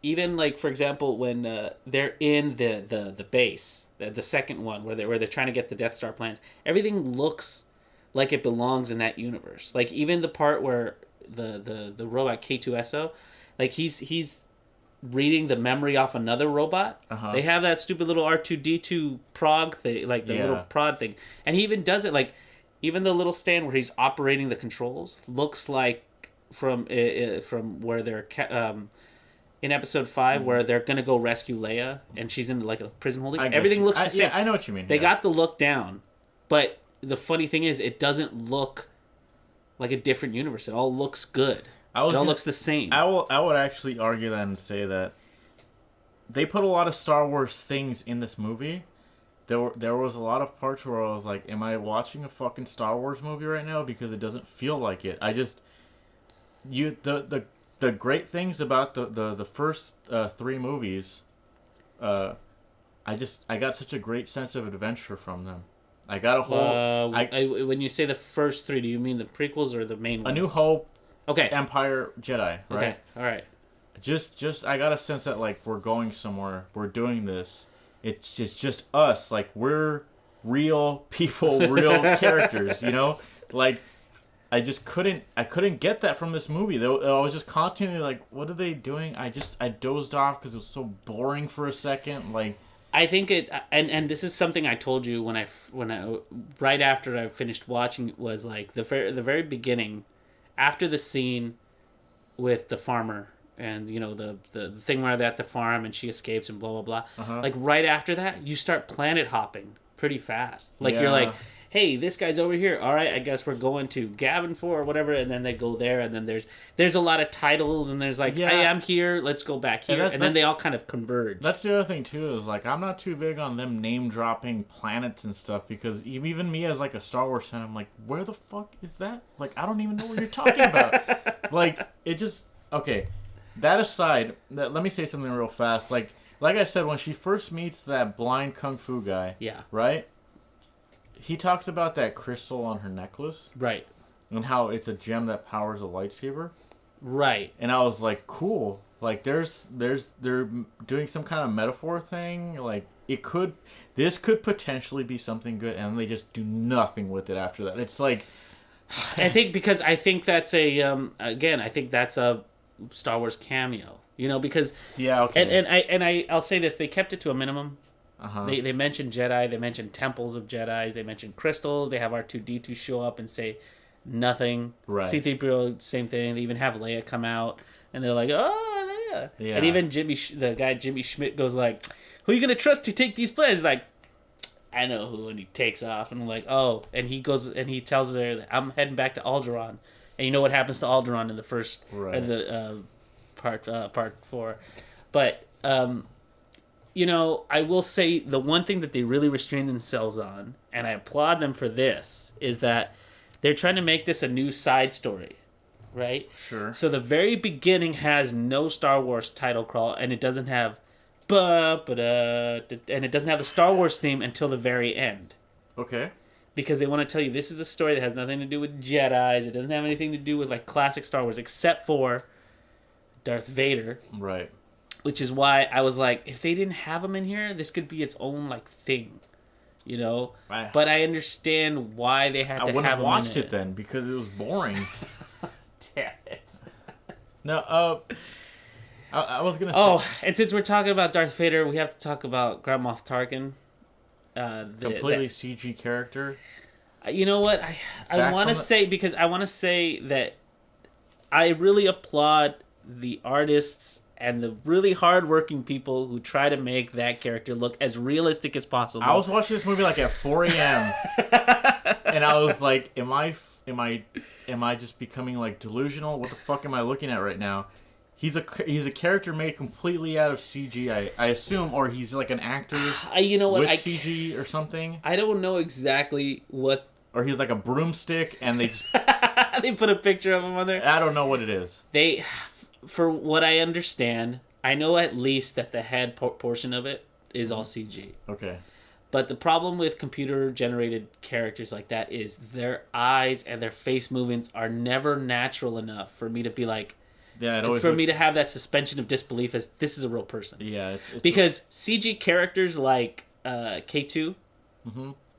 like, for example, when they're in the base, the second one where they're trying to get the Death Star plans, everything looks like it belongs in that universe. Like even the part where the robot K2SO, like he's reading the memory off another robot. Uh-huh. They have that stupid little R2-D2 prog thing, like the little prod thing. And he even does it, like, even the little stand where he's operating the controls looks like from where they're in episode 5, where they're going to go rescue Leia, and she's in, like, a prison holding. Everything looks the same. Yeah, I know what you mean. They got the look down. But the funny thing is, it doesn't look like a different universe. It all looks good. It all looks the same. I would actually argue that and say that they put a lot of Star Wars things in this movie. There was a lot of parts where I was like, am I watching a fucking Star Wars movie right now? Because it doesn't feel like it. the great things about the first 3 movies, I got such a great sense of adventure from them. I got a whole. When you say the first 3, do you mean the prequels or the main ones? A New Hope. Okay. Empire, Jedi. Right. Okay. All right. Just I got a sense that like we're going somewhere. We're doing this. It's just us. Like we're real people, real characters. You know, like I couldn't get that from this movie. I was just constantly like, what are they doing? I dozed off because it was so boring for a second. Like. I think it, and this is something I told you when I right after I finished watching, was like the very beginning, after the scene with the farmer and the thing where they're at the farm and she escapes and blah blah blah. Uh-huh. Like right after that, you start planet hopping pretty fast. Like you're like, hey, this guy's over here. All right, I guess we're going to Gavin 4 or whatever, and then they go there, and then there's a lot of titles, and there's like, hey, I'm here, let's go back here, and then they all kind of converge. That's the other thing too, is like I'm not too big on them name dropping planets and stuff, because even me as like a Star Wars fan, I'm like, where the fuck is that? Like I don't even know what you're talking about. Like it just okay. That aside, let me say something real fast. Like I said, when she first meets that blind kung fu guy, right? He talks about that crystal on her necklace. Right. And how it's a gem that powers a lightsaber. Right. And I was like, cool. Like they're doing some kind of metaphor thing. Like this could potentially be something good, and they just do nothing with it after that. It's like I think that's a Star Wars cameo. Because okay. I'll say this, they kept it to a minimum. Uh-huh. They mentioned Jedi, they mentioned temples of Jedi, they mentioned crystals, they have R2-D2 show up and say nothing. Right. C-3PO, same thing. They even have Leia come out, and they're like, oh, Leia. Yeah. And even the guy Jimmy Schmidt goes like, who are you going to trust to take these plans? He's like, I know who, and he takes off, and I'm like, oh, and he goes, and he tells her, that I'm heading back to Alderaan. And you know what happens to Alderaan in the first, part 4. But, I will say the one thing that they really restrain themselves on, and I applaud them for this, is that they're trying to make this a new side story, right? Sure. So the very beginning has no Star Wars title crawl, and it doesn't have and it doesn't have the Star Wars theme until the very end. Okay. Because they want to tell you this is a story that has nothing to do with Jedis. It doesn't have anything to do with like classic Star Wars, except for Darth Vader. Right. Which is why I was like, if they didn't have him in here, this could be its own like thing, Right. But I understand why they had to have him in it. I wouldn't have watched it then because it was boring. Damn it. No, I was gonna say. Oh, and since we're talking about Darth Vader, we have to talk about Grand Moff Tarkin. Completely CG character. You know what? I want to say, because I want to say that I really applaud the artists and the really hard-working people who try to make that character look as realistic as possible. I was watching this movie like at 4 a.m. and I was like, am I just becoming like delusional? What the fuck am I looking at right now? He's a character made completely out of CG, I assume, or he's like an actor with CG or something. I don't know exactly what. Or he's like a broomstick, and they just they put a picture of him on there. I don't know what it is. For what I understand, I know at least that the head portion of it is all CG. Okay. But the problem with computer-generated characters like that is their eyes and their face movements are never natural enough for me to be like, me to have that suspension of disbelief as this is a real person. Yeah. Because CG characters like K2,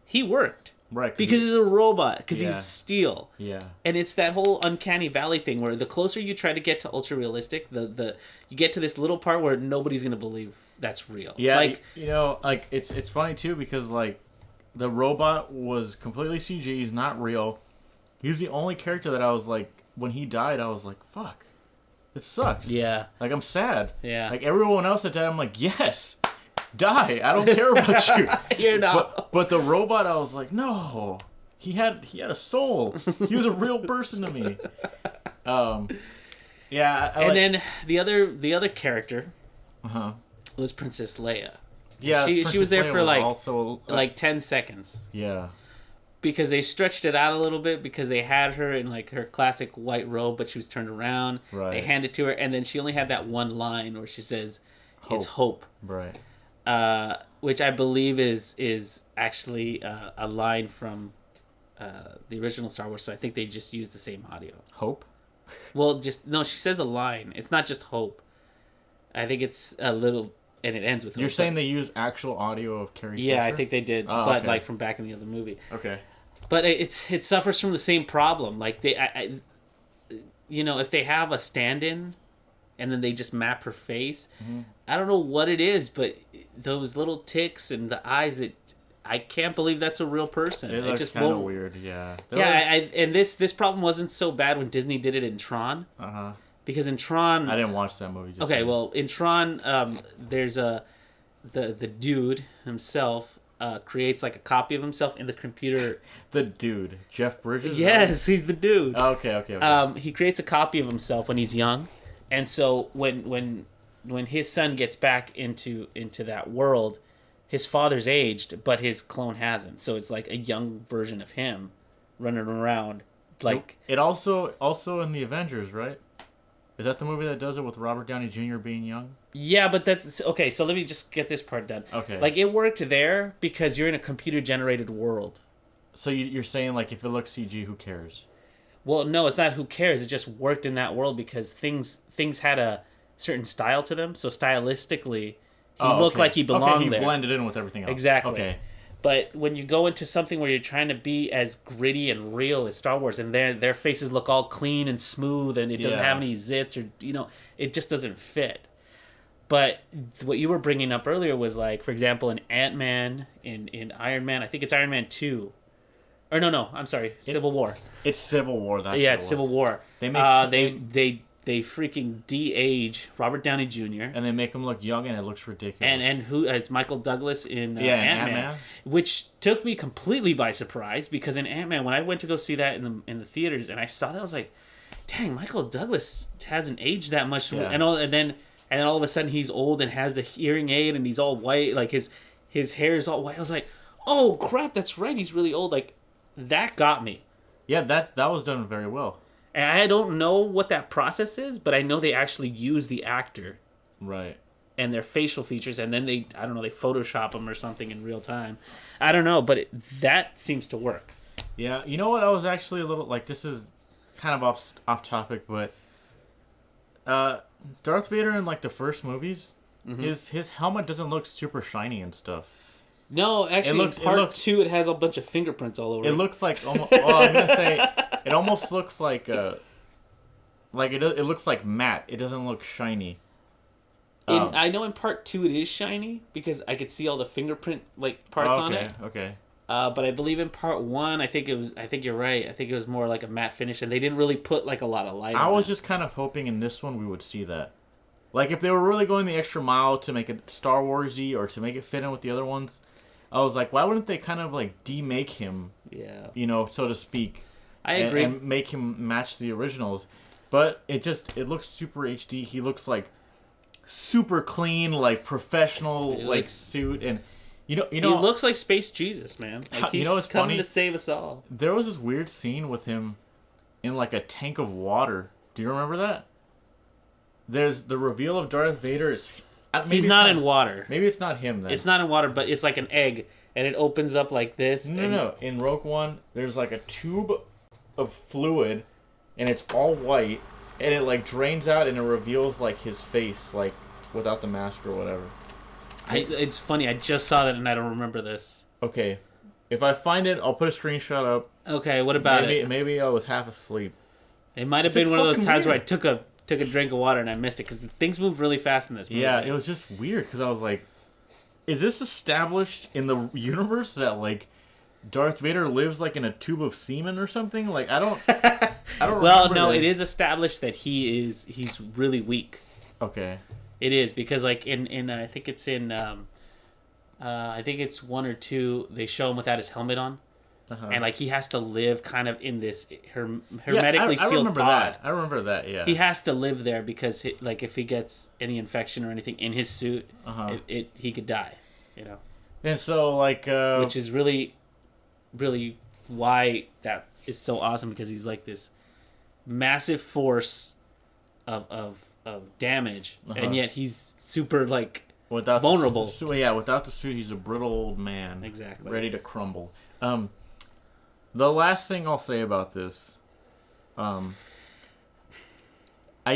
he worked. Right. Because he's a robot. Because he's steel. Yeah. And it's that whole uncanny valley thing where the closer you try to get to ultra realistic, you get to this little part where nobody's going to believe that's real. Yeah. Like, it's funny too, because like the robot was completely CG. He's not real. He was the only character that I was like, when he died, I was like, fuck. It sucks. Yeah. Like, I'm sad. Yeah. Like, everyone else that died, I'm like, yes, die. I don't care about you. You're not. But the robot, I was like, no. He had a soul. He was a real person to me. Yeah. Then the other character was Princess Leia. Yeah. She was there Leia for like also, like 10 seconds. Yeah. because they stretched it out a little bit because they had her in like her classic white robe, but she was turned around. Right. They hand it to her, and then she only had that one line where she says, Hope. "It's hope." Right. Which I believe is actually a line from the original Star Wars. So I think they just used the same audio. Hope. Well, just no. She says a line. It's not just hope. I think it's a little, and it ends with. You're hope, saying they use actual audio of Carrie Yeah, Fisher? I think they did, but like from back in the other movie. Okay. But it suffers from the same problem. Like if they have a stand-in, and then they just map her face, I don't know what it is, but those little ticks and the eyes, that I can't believe that's a real person. It looks kind of weird, yeah. And this problem wasn't so bad when Disney did it in Tron. Because in Tron, I didn't watch that movie. Well, in Tron, there's the dude himself creates like a copy of himself in the computer. The dude, Jeff Bridges. Yes, he's the dude. Oh, okay. He creates a copy of himself when he's young, and so when his son gets back into that world, his father's aged, but his clone hasn't. So it's like a young version of him running around. Like it also in the Avengers, right? Is that the movie that does it with Robert Downey Jr. being young? Yeah, but that's okay. So let me just get this part done. Okay. Like it worked there because you're in a computer generated world. So you're saying like if it looks CG, who cares? Well, no, it's not who cares. It just worked in that world because things had a certain style to them. So stylistically, he looked like he belonged there. He blended in with everything else. Exactly. Okay. But when you go into something where you're trying to be as gritty and real as Star Wars, and their faces look all clean and smooth, and it doesn't have any zits, or it just doesn't fit. But what you were bringing up earlier was like, for example, in Ant-Man, in Iron Man, I think it's Iron Man 2. Or no, I'm sorry, Civil War. It's Civil War. It's Civil War. They make they freaking de-age Robert Downey Jr. and they make him look young, and it looks ridiculous. And who it's Michael Douglas in Ant-Man, which took me completely by surprise because in Ant-Man, when I went to go see that in the theaters and I saw that, I was like, dang, Michael Douglas hasn't aged that much. Yeah. And then all of a sudden he's old and has the hearing aid and he's all white, like his hair is all white. I was like, oh crap, that's right, he's really old. Like that got me. Yeah, that was done very well. And I don't know what that process is, but I know they actually use the actor. Right. And their facial features, and then they Photoshop them or something in real time. I don't know, but that seems to work. Yeah, you know what? I was actually a little, like, this is kind of off topic, but Darth Vader in, like, the first movies, his helmet doesn't look super shiny and stuff. No, actually, in part 2, it has a bunch of fingerprints all over it. It looks like almost. Well, I'm gonna say it almost looks like it looks like matte. It doesn't look shiny. I know in part 2 it is shiny because I could see all the fingerprint parts on it. Okay. But I believe in part 1, I think you're right. I think it was more like a matte finish, and they didn't really put like a lot of light. I was just kind of hoping in this one we would see that. Like if they were really going the extra mile to make it Star Warsy or to make it fit in with the other ones. I was like, why wouldn't they kind of like demake him? Yeah. So to speak. I agree. And make him match the originals, but it looks super HD. He looks like super clean, like professional, suit, and he looks like Space Jesus, man. Like he's what's coming funny? to save us all. There was this weird scene with him in like a tank of water. Do you remember that? There's the reveal of Darth Vader is. He's not in water. Maybe it's not him then. It's not in water, but it's like an egg, and it opens up like this. No. In Rogue One, there's like a tube of fluid, and it's all white, and it like drains out, and it reveals like his face, like without the mask or whatever. It's funny. I just saw that, and I don't remember this. Okay, if I find it, I'll put a screenshot up. Okay, what about it? Maybe I was half asleep. It might have been one of those times where I took a drink of water and I missed it because things move really fast in this movie. Yeah, it was just weird because I was like, is this established in the universe that like Darth Vader lives like in a tube of semen or something? Like I don't well, no, it is established that he's really weak. Okay. It is because like in I think it's in I think it's 1 or 2, they show him without his helmet on. And like he has to live kind of in this hermetically sealed pod. I remember that. Yeah. He has to live there because like if he gets any infection or anything in his suit, he could die. And so like which is really, really why that is so awesome, because he's like this massive force of damage, and yet he's super like vulnerable. Without the suit, he's a brittle old man, exactly, ready to crumble. The last thing I'll say about this, I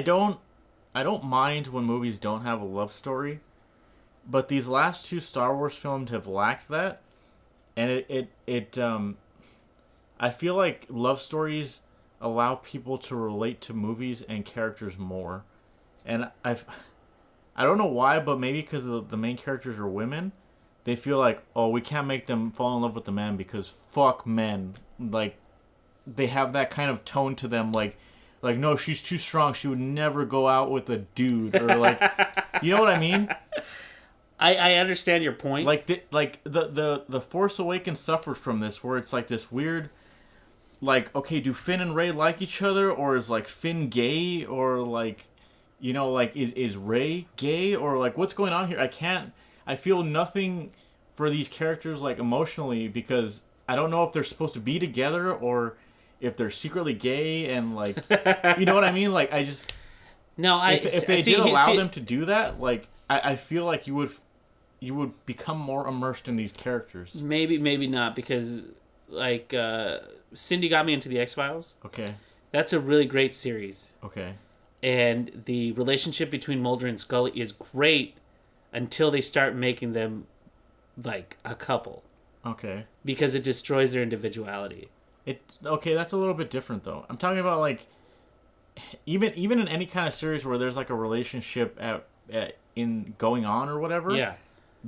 don't mind when movies don't have a love story, but these last 2 Star Wars films have lacked that, and I feel like love stories allow people to relate to movies and characters more, and I don't know why, but maybe because the main characters are women, they feel like, oh, we can't make them fall in love with the man because fuck men. Like, they have that kind of tone to them, like no, she's too strong. She would never go out with a dude, or like, you know what I mean? I understand your point. Like the Force Awakens suffered from this, where it's like this weird, like, okay, do Finn and Rey like each other, or is like Finn gay, or like, you know, like is Rey gay, or like what's going on here? I feel nothing for these characters, like, emotionally, because I don't know if they're supposed to be together or if they're secretly gay, and like, you know what I mean? Like, I just if they did allow them to do that, like, I feel like you would become more immersed in these characters. Maybe not, because like Cindy got me into the X-Files. Okay. That's a really great series. Okay. And the relationship between Mulder and Scully is great until they start making them like a couple. Okay. Because it destroys their individuality. Okay, that's a little bit different though. I'm talking about, like, even in any kind of series where there's like a relationship in going on or whatever. Yeah.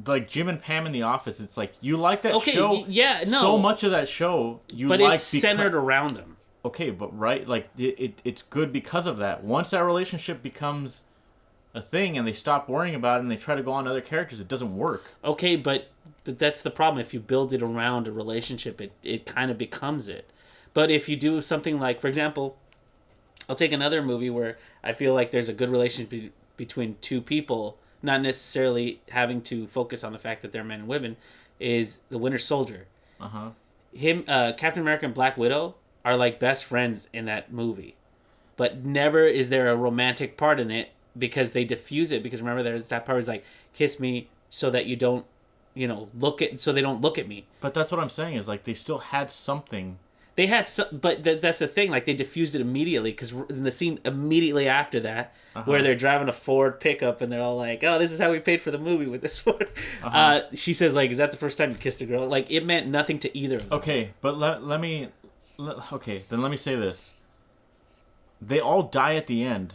Like Jim and Pam in The Office, it's like you like that show. Yeah, no. So much of that show but it's centered around them. Okay, but right, like it's good because of that. Once that relationship becomes a thing and they stop worrying about it and they try to go on to other characters, it doesn't work. Okay, but that's the problem. If you build it around a relationship, it kind of becomes it. But if you do something like, for example, I'll take another movie where I feel like there's a good relationship between 2 people, not necessarily having to focus on the fact that they're men and women, is The Winter Soldier. Uh-huh. Captain America and Black Widow are like best friends in that movie. But never is there a romantic part in it, because they diffuse it. Because remember, there's that part is like, kiss me so that you don't, so they don't look at me. But that's what I'm saying, is like they still had something. They had but that's the thing. Like, they diffused it immediately, because in the scene immediately after that, where they're driving a Ford pickup and they're all like, "Oh, this is how we paid for the movie with this Ford." She says, like, "Is that the first time you kissed a girl?" Like, it meant nothing to either of them. Okay, but let me say this. They all die at the end.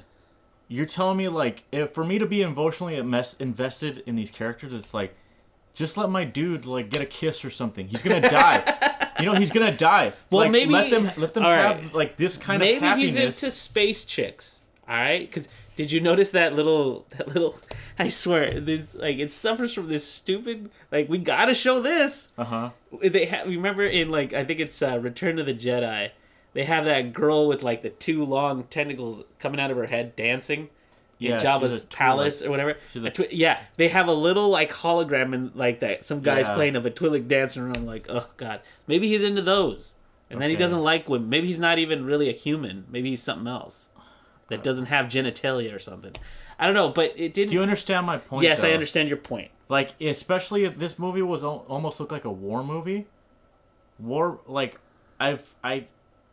You're telling me, like, for me to be emotionally invested in these characters, it's like, just let my dude, like, get a kiss or something. He's gonna die. He's gonna die. Well, like, maybe let them have like this kind of happiness. Maybe he's into space chicks. All right, because did you notice that little? I swear, this, like, it suffers from this stupid, like, we gotta show this. Remember in, like, I think it's Return of the Jedi, they have that girl with, like, the 2 long tentacles coming out of her head dancing. In Jabba's palace or whatever. They have a little, like, hologram and like that. Some guy's playing of a Twi'lek dancing around. I'm like, oh god, maybe he's into those, and then he doesn't like women. Maybe he's not even really a human. Maybe he's something else that doesn't have genitalia or something. I don't know, but it didn't. Do you understand my point? Yes, though? I understand your point. Like, especially if this movie was almost looked like a war movie. Like,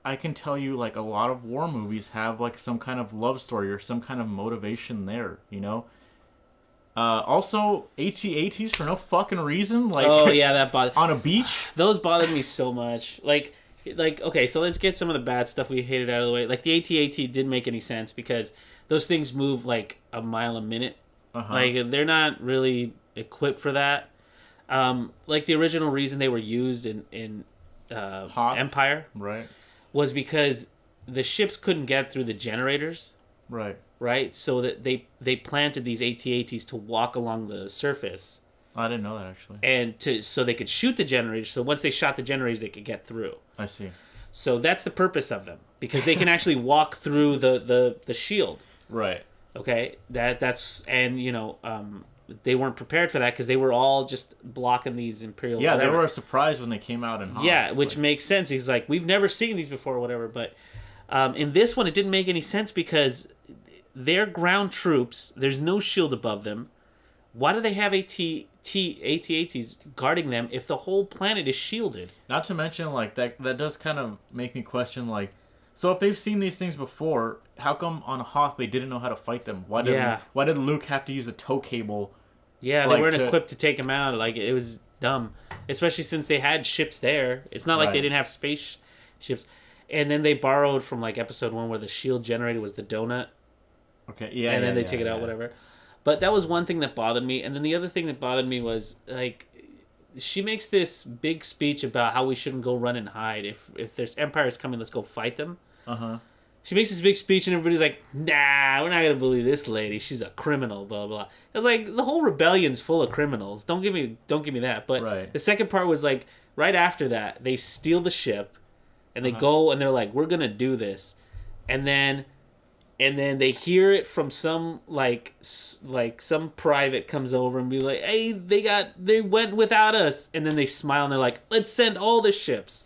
I can tell you, like, a lot of war movies have, like, some kind of love story or some kind of motivation there, Also, AT-ATs for no fucking reason. Like, oh, yeah, that bothered... on a beach? Those bothered me so much. Like, okay, so let's get some of the bad stuff we hated out of the way. Like, the AT-AT didn't make any sense because those things move, like, a mile a minute. Like, they're not really equipped for that. Like, the original reason they were used in Empire... Right. Was because the ships couldn't get through the generators. Right? So that they planted these AT-ATs to walk along the surface. I didn't know that, actually. And so they could shoot the generators, so once they shot the generators, they could get through. I see. So that's the purpose of them, because they can actually walk through the shield. Right. Okay? That's... And, they weren't prepared for that because they were all just blocking these Imperial. Yeah, whatever. they were surprised when they came out in. Yeah, which makes sense. He's like, we've never seen these before, or whatever. But in this one, it didn't make any sense because they're ground troops. There's no shield above them. Why do they have AT-ATs guarding them if the whole planet is shielded? Not to mention, like, that does kind of make me question, like, so if they've seen these things before, how come on Hoth they didn't know how to fight them? Why did Luke have to use a tow cable? Yeah, they weren't equipped to take them out. Like, it was dumb. Especially since they had ships there. It's not like they didn't have space ships. And then they borrowed from, like, episode 1 where the shield generator was the donut. Okay, yeah. And then they take it out, whatever. But that was one thing that bothered me. And then the other thing that bothered me was, like, she makes this big speech about how we shouldn't go run and hide. If there's empires coming, let's go fight them. Uh-huh. She makes this big speech and everybody's like, nah, we're not going to believe this lady. She's a criminal, blah, blah. I was like, the whole rebellion's full of criminals. Don't give me that. But the second part was like, right after that, they steal the ship and they go and they're like, we're going to do this. And then they hear it from some like some private comes over and be like, hey, they went without us. And then they smile and they're like, let's send all the ships.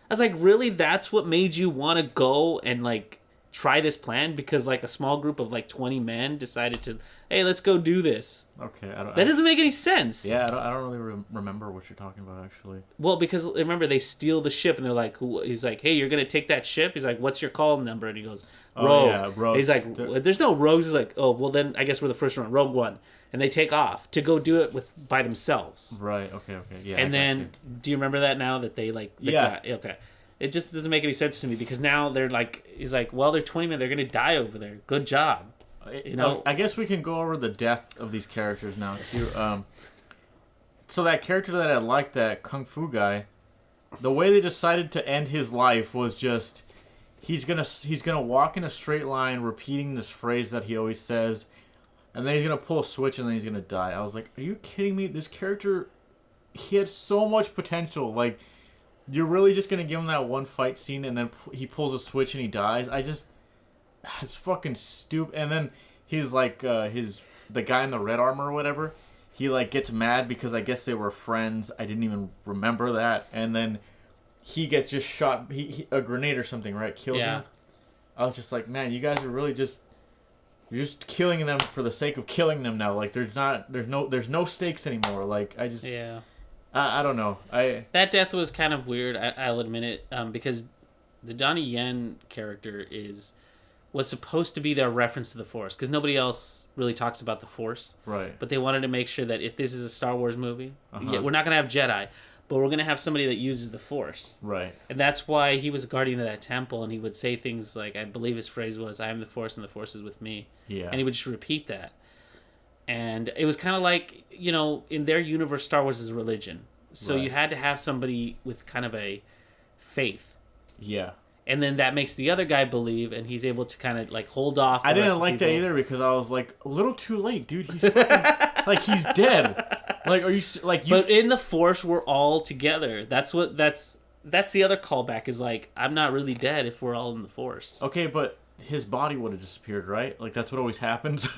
I was like, really? That's what made you want to go and like try this plan? Because like a small group of like 20 men decided to, hey, let's go do this. Okay, that doesn't make any sense. Yeah, I don't really remember what you're talking about actually. Well, because remember they steal the ship and they're like, he's like, hey, you're gonna take that ship? He's like, what's your call number? And he goes, Rogue. Oh, yeah, Rogue. He's like, there's no rogues. He's like, oh, well then I guess we're the first one, Rogue One. And they take off to go do it by themselves. Right. Okay. Yeah. And then, do you remember that now that they like? Okay. It just doesn't make any sense to me because now they're like, he's like, well, they're 20 men. They're gonna die over there. Good job. You know. I guess we can go over the death of these characters now too. So that character that I liked, that Kung Fu guy, the way they decided to end his life was just he's gonna walk in a straight line, repeating this phrase that he always says, and then he's gonna pull a switch and then he's gonna die. I was like, are you kidding me? This character, he had so much potential. Like, you're really just gonna give him that one fight scene and then he pulls a switch and he dies? It's fucking stupid. And then he's like, the guy in the red armor or whatever, he like gets mad because I guess they were friends. I didn't even remember that. And then he gets just shot. He a grenade or something, right? Kills him. I was just like, man, you guys are really you're just killing them for the sake of killing them now. Like there's no stakes anymore. Like I don't know. That death was kind of weird. I'll admit it, because the Donnie Yen character was supposed to be their reference to the Force, because nobody else really talks about the Force. Right. But they wanted to make sure that if this is a Star Wars movie, we're not gonna have Jedi, but we're gonna have somebody that uses the Force. Right. And that's why he was a guardian of that temple, and he would say things like, I believe his phrase was, "I am the Force, and the Force is with me." Yeah. And he would just repeat that. And it was kind of like, in their universe, Star Wars is a religion. So you had to have somebody with kind of a faith. Yeah. And then that makes the other guy believe, and he's able to kind of like hold off. I didn't like that either because I was like, a little too late, dude. He's fucking, like he's dead. Like, are you like? But in the Force, we're all together. That's the other callback is like, I'm not really dead if we're all in the Force. Okay, but his body would have disappeared, right? Like that's what always happens.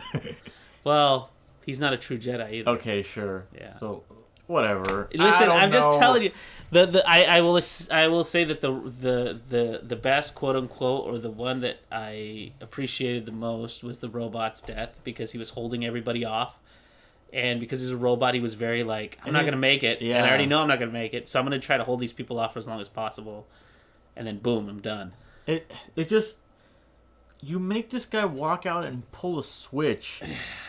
Well, he's not a true Jedi either. Okay, sure. Yeah. So whatever. Listen, I'm just telling you. I will say that the best, quote unquote, or the one that I appreciated the most was the robot's death, because he was holding everybody off, and because he's a robot, he was very like, I'm not gonna make it, and I already know I'm not gonna make it, so I'm gonna try to hold these people off for as long as possible, and then boom, I'm done. It just, you make this guy walk out and pull a switch,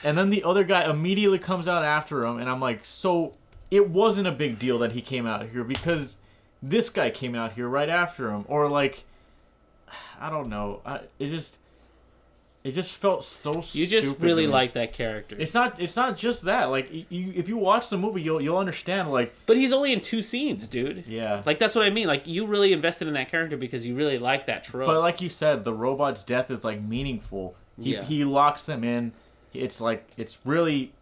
and then the other guy immediately comes out after him, and I'm like, so it wasn't a big deal that he came out here because this guy came out here right after him, or like, I don't know. It just felt so stupid. You just really like that character. It's not just that. Like, if you watch the movie, you'll understand. Like, but he's only in 2 scenes, dude. Yeah. Like that's what I mean. Like you really invested in that character because you really like that trope. But like you said, the robot's death is like meaningful. He locks them in. It's like it's really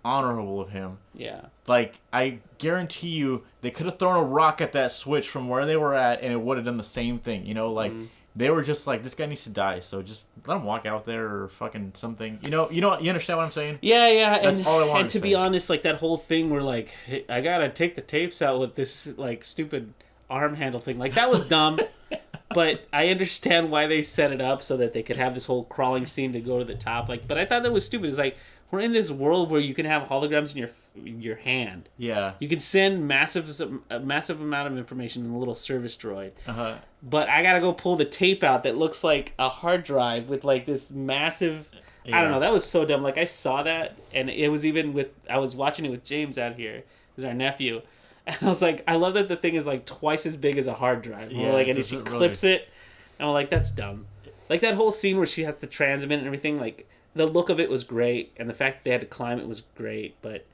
honorable of him. Yeah. Like, I guarantee you, they could have thrown a rock at that switch from where they were at, and it would have done the same thing. Like, they were just like, this guy needs to die, so just let him walk out there or fucking something. You understand what I'm saying? Yeah. That's all I wanted and to be honest, like that whole thing where like, hey, I gotta take the tapes out with this like stupid arm handle thing, like that was dumb. But I understand why they set it up so that they could have this whole crawling scene to go to the top. Like, but I thought that was stupid. It's like, we're in this world where you can have holograms in your hand. Yeah. You can send a massive amount of information in a little service droid. Uh-huh. But I gotta go pull the tape out that looks like a hard drive with like this massive. Yeah. I don't know. That was so dumb. Like I saw that, and it was I was watching it with James out here, who's our nephew. And I was like, I love that the thing is like twice as big as a hard drive. Yeah, like, and she clips it. And I'm like, that's dumb. Like that whole scene where she has to transmit and everything, like the look of it was great, and the fact that they had to climb it was great, but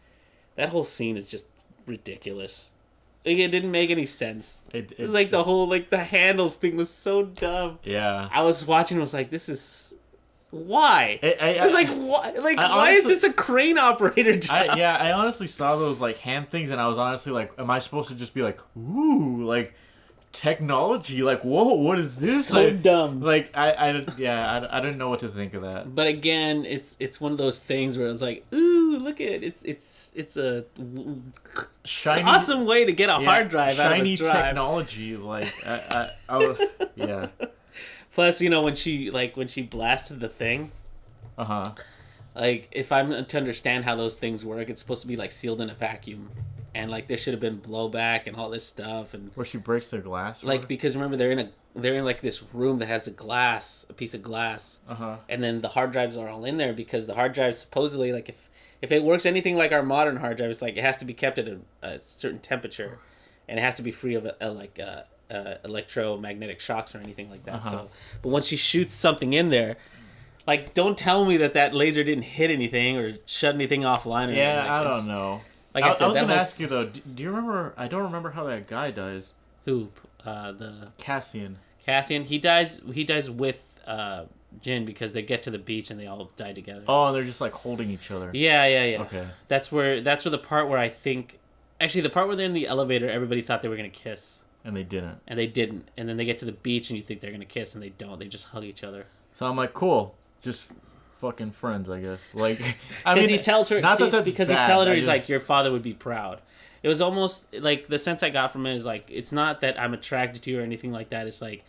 that whole scene is just ridiculous. Like it didn't make any sense. It was like the whole like the handles thing was so dumb. Yeah. I was watching, I was like, this is. Why? It's like, why? Like, why is this a crane operator job? I honestly saw those like hand things, and I was honestly like, am I supposed to just be like, ooh, like technology? Like, whoa, what is this? So like, dumb. Like, I didn't know what to think of that. But again, it's one of those things where it's like, ooh, look at it. It's a shiny, awesome way to get a hard drive out of shiny a drive. Technology. Like, I was, yeah. Plus, when she blasted the thing, like if I'm to understand how those things work, it's supposed to be like sealed in a vacuum, and like there should have been blowback and all this stuff, and where she breaks the glass. Like because remember they're in like this room that has a piece of glass, and then the hard drives are all in there because the hard drive supposedly like if it works anything like our modern hard drive, it's like it has to be kept at a certain temperature, and it has to be free of electromagnetic shocks or anything like that. So, but once she shoots something in there, like, don't tell me that laser didn't hit anything or shut anything offline. Or anything. Like, I don't know. Like I said, I was gonna ask you though. Do you remember? I don't remember how that guy dies. Who? The Cassian. Cassian. He dies. He dies with Jin because they get to the beach and they all die together. Oh, and they're just like holding each other. Yeah. Okay. That's where the part where I think. Actually, the part where they're in the elevator, everybody thought they were gonna kiss. And they didn't. And then they get to the beach and you think they're going to kiss and they don't. They just hug each other. So I'm like, cool. Just fucking friends, I guess. Like, because he tells her, because he's telling her, he's like, your father would be proud. It was almost like the sense I got from it is like, it's not that I'm attracted to you or anything like that. It's like,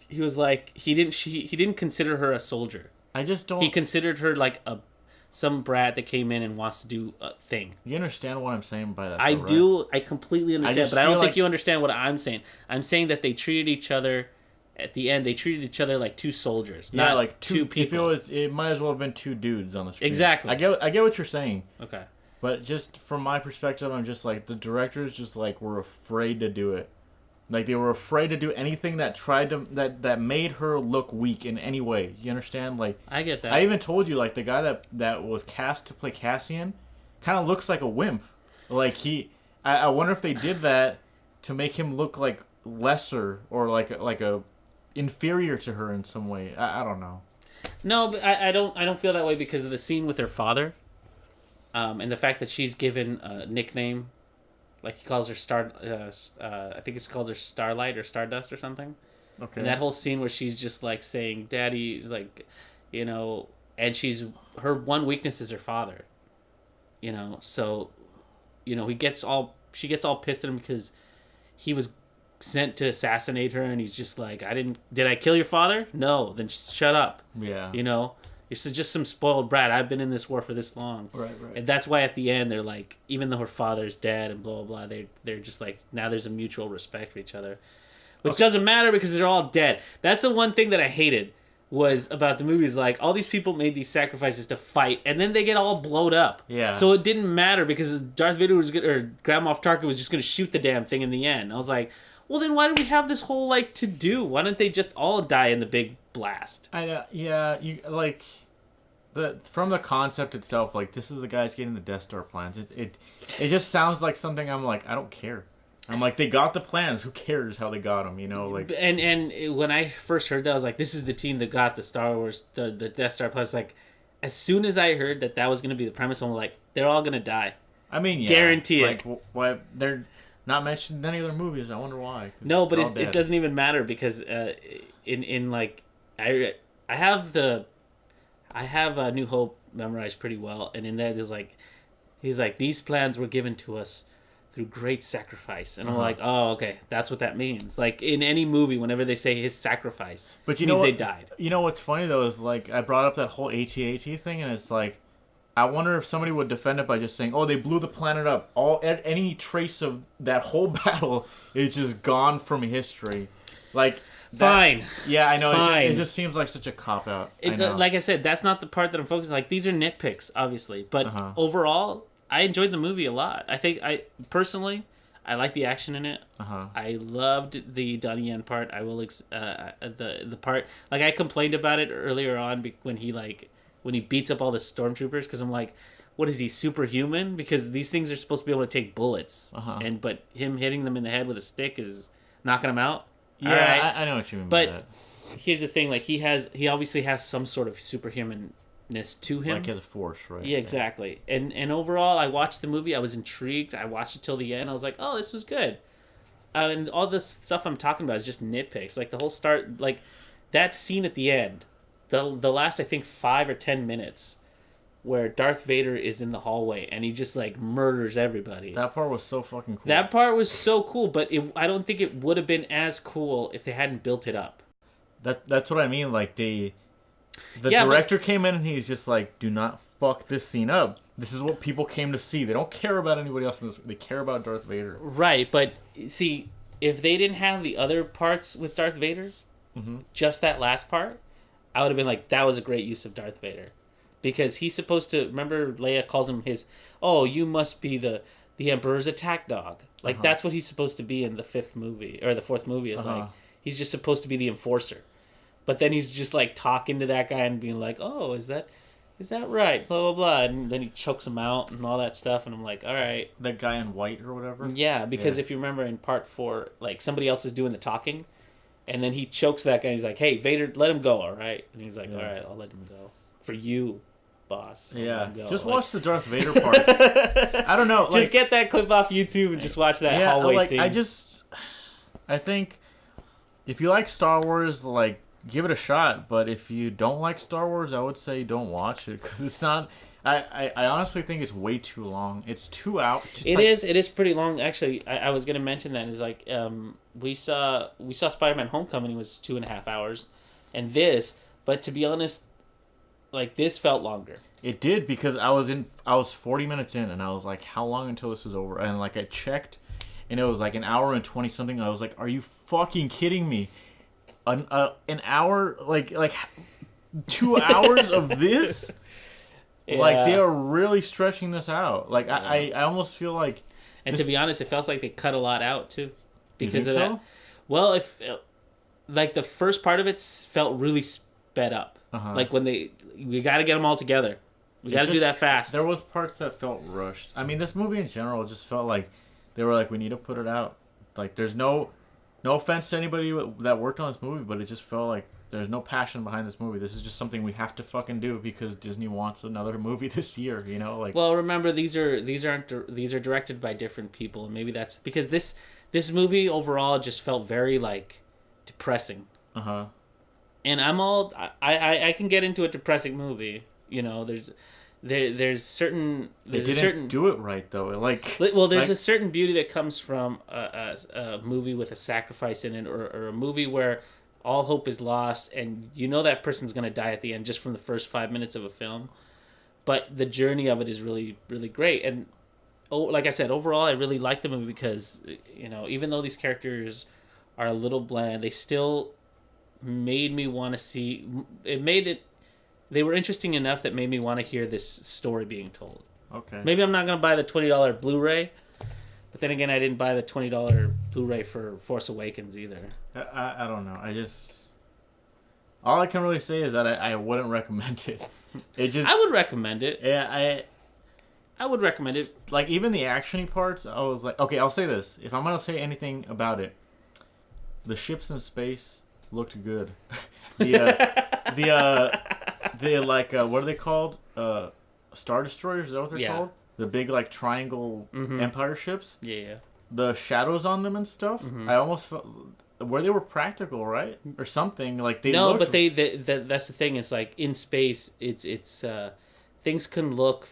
he was like, he didn't consider her a soldier. I just don't. He considered her like some brat that came in and wants to do a thing. You understand what I'm saying by that? I do. Right? I completely understand, but I don't think like... you understand what I'm saying. I'm saying that they treated each other, at the end, they treated each other like two soldiers, not like two people. It might as well have been two dudes on the screen. Exactly. I get what you're saying. Okay. But just from my perspective, I'm just like, the directors just like were afraid to do it. Like, they were afraid to do anything that tried to that made her look weak in any way. You understand? Like, I get that. I even told you, like, the guy that was cast to play Cassian kind of looks like a wimp. Like, I wonder if they did that to make him look like lesser or like a inferior to her in some way. I don't know. No, but I don't feel that way because of the scene with her father, and the fact that she's given a nickname. Like, he calls her I think it's called her Starlight or Stardust or something. Okay. And that whole scene where she's just, like, saying, Daddy, like, and her one weakness is her father. So, she gets all pissed at him because he was sent to assassinate her, and he's just like, did I kill your father? No, then shut up. Yeah. You're just some spoiled brat. I've been in this war for this long. Right. And that's why at the end they're like, even though her father's dead and blah, blah, blah, they're just like, now there's a mutual respect for each other. Which doesn't matter because they're all dead. That's the one thing that I hated was about the movies. Like, all these people made these sacrifices to fight, and then they get all blowed up. Yeah. So it didn't matter because Darth Vader or Grand Moff Tarkin was just going to shoot the damn thing in the end. I was like, well, then why do we have this whole, like, to-do? Why don't they just all die in the big blast? From the concept itself, like, this is the guys getting the Death Star plans. It just sounds like something I'm like, I don't care. I'm like, they got the plans. Who cares how they got them, Like, and when I first heard that, I was like, this is the team that got the Star Wars, the Death Star plans. Like, as soon as I heard that was going to be the premise, I'm like, they're all going to die. I mean, yeah. Guarantee it. Like, what not mentioned in any other movies. I wonder why. No, but it doesn't even matter because in like I have New Hope memorized pretty well, and in there there's like he's like, these plans were given to us through great sacrifice, and I'm like, oh, okay, that's what that means. Like in any movie, whenever they say his sacrifice, but it means they died. You know what's funny though is like I brought up that whole AT-AT thing, and it's like I wonder if somebody would defend it by just saying, oh, they blew the planet up. Any trace of that whole battle is just gone from history. Like fine. Yeah, I know. Fine. It just seems like such a cop out. Like I said, that's not the part that I'm focusing. Like these are nitpicks, obviously, but overall, I enjoyed the movie a lot. I think I like the action in it. I loved the Donnie Yen part. I will the part like I complained about it earlier on when he beats up all the stormtroopers because I'm like, what is he, superhuman? Because these things are supposed to be able to take bullets, but him hitting them in the head with a stick is knocking them out. Yeah, right. I know what you mean. But here's the thing: like he obviously has some sort of superhumanness to him, like his force, right? Yeah, exactly. And overall, I watched the movie. I was intrigued. I watched it till the end. I was like, oh, this was good. And all this stuff I'm talking about is just nitpicks. Like the whole start, like that scene at the end, the last I think 5 or 10 minutes, where Darth Vader is in the hallway and he just like murders everybody. That part was so fucking cool. That part was so cool, but I don't think it would have been as cool if they hadn't built it up. That's what I mean. Like the director came in and he's just like, do not fuck this scene up. This is what people came to see. They don't care about anybody else in this. They care about Darth Vader. Right, but see, if they didn't have the other parts with Darth Vader, just that last part, I would have been like, that was a great use of Darth Vader. Because he's supposed to, remember Leia calls him you must be the Emperor's attack dog. Like, that's what he's supposed to be in the 5th movie, or the 4th movie. It's like, he's just supposed to be the enforcer. But then he's just, like, talking to that guy and being like, oh, is that right? Blah, blah, blah. And then he chokes him out and all that stuff. And I'm like, all right. That guy in white or whatever? Yeah, because if you remember in part 4, like, somebody else is doing the talking. And then he chokes that guy. And he's like, hey, Vader, let him go, all right? And he's like, all right, I'll let him go. For you, boss. Yeah, just watch the Darth Vader parts. I don't know. Just get that clip off YouTube and just watch that hallway scene. I think if you like Star Wars, like, give it a shot. But if you don't like Star Wars, I would say don't watch it because it's not. I honestly think it's way too long. It's 2 hours. It is pretty long. Actually, I was gonna mention that is like we saw Spider-Man: Homecoming. It was 2.5 hours, and but to be honest, like this felt longer. It did because I was 40 minutes in and I was like, how long until this is over? And like I checked, and it was like an hour and 20 something. I was like, are you fucking kidding me? An hour, like 2 hours of this? Yeah. Like they are really stretching this out. Like I almost feel like. And to be honest, it felt like they cut a lot out too, because of that. Well, if like the first part of it felt really sped up. Like when we got to get them all together. We got to do that fast. There was parts that felt rushed. I mean, this movie in general just felt like they were like, we need to put it out. Like, there's no offense to anybody that worked on this movie, but it just felt like there's no passion behind this movie. This is just something we have to fucking do because Disney wants another movie this year. You know, like. Well, remember these are directed by different people, and maybe that's because this movie overall just felt very like depressing. And I can get into a depressing movie. You know, there's certain do it right though. Like there's a certain beauty that comes from a movie with a sacrifice in it, or a movie where all hope is lost, and you know that person's gonna die at the end just from the first 5 minutes of a film. But the journey of it is really, really great. And like I said, overall, I really like the movie because even though these characters are a little bland, they still made me want to see. They were interesting enough that made me want to hear this story being told. Okay. Maybe I'm not going to buy the $20 Blu-ray, but then again, I didn't buy the $20 Blu-ray for Force Awakens either. I don't know. All I can really say is that I wouldn't recommend it. I would recommend it. Yeah, I would recommend it. Like, even the action-y parts, I was like, okay, I'll say this. If I'm going to say anything about it, the ships in space looked good. The like what are they called? Star Destroyers, is that what they're called? The big like triangle Empire ships. Yeah. the shadows on them and stuff, I almost felt where they were practical, right, or something like they. No, looked... but that's the thing. It's like in space, it's things can look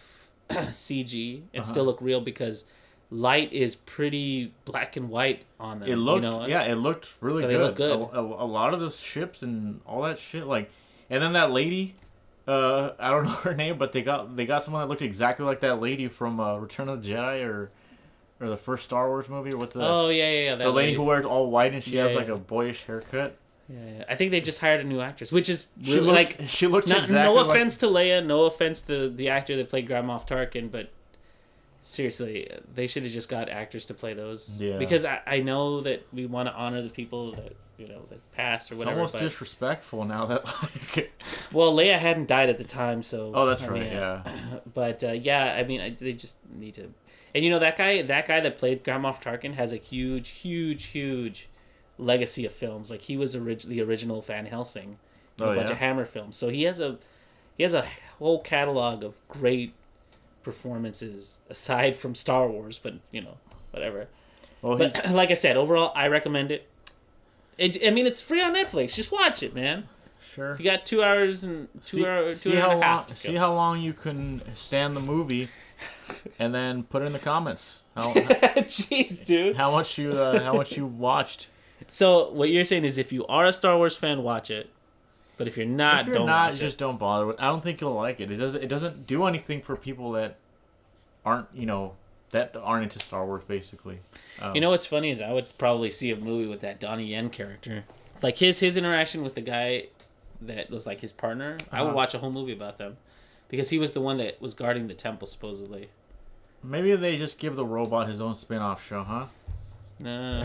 CG and still look real because light is pretty black and white on them. It looked, you know? yeah, it looked really so good. They look good. A lot of the ships and all that shit, like, and then that lady, I don't know her name, but they got someone that looked exactly like that lady from Return of the Jedi or the first Star Wars movie. What's the? Oh yeah. The lady who wears all white and she has like a boyish haircut. Yeah. I think they just hired a new actress, which is she looked not, exactly. No offense to Leia, no offense to the actor that played Grand Moff Tarkin, but seriously, they should have just got actors to play those. Yeah. Because I know that we want to honor the people that that passed or whatever. It's almost disrespectful now that like. Well, Leia hadn't died at the time, so. Oh, that's right. Yeah. But yeah, I mean, they just need to. And that guy that played Grand Moff Tarkin has a huge legacy of films. Like he was the original Van Helsing, a bunch of Hammer films. So he has a whole catalog of great performances aside from Star Wars, but whatever. Well, but like I said, overall, I recommend it. I mean, it's free on Netflix. Just watch it, man. Sure. If you got 2 hours and two hours and a half. See how long you can stand the movie. And then put it in the comments. Jeez, dude. How much you watched? So what you're saying is, if you are a Star Wars fan, watch it. But if you're not, don't watch just it. don't bother. I don't think you'll like it. It doesn't do anything for people that aren't into Star Wars. Basically, what's funny is I would probably see a movie with that Donnie Yen character, like his interaction with the guy that was like his partner. I would watch a whole movie about them. Because he was the one that was guarding the temple, supposedly. Maybe they just give the robot his own spin-off show, huh? No.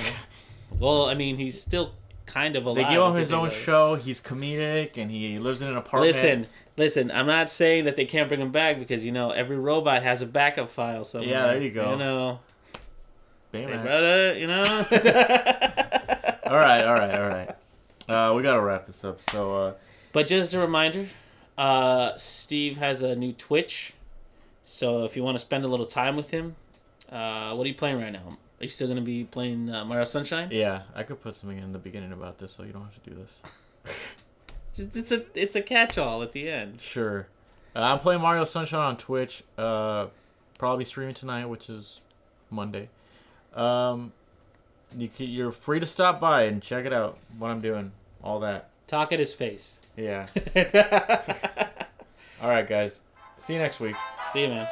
Well, I mean, he's still kind of alive. They give him his own show. He's comedic, and he lives in an apartment. Listen. I'm not saying that they can't bring him back because, every robot has a backup file somewhere. Yeah, there you go. Hey, brother, All right. We got to wrap this up, so... But just a reminder... Steve has a new Twitch, so if you want to spend a little time with him, what are you playing right now? Are you still going to be playing Mario Sunshine? Yeah, I could put something in the beginning about this, so you don't have to do this. It's a catch-all at the end. Sure. I'm playing Mario Sunshine on Twitch. Probably streaming tonight, which is Monday. You're free to stop by and check it out. What I'm doing, all that. Talk at his face. Yeah. All right, guys. See you next week. See you, man.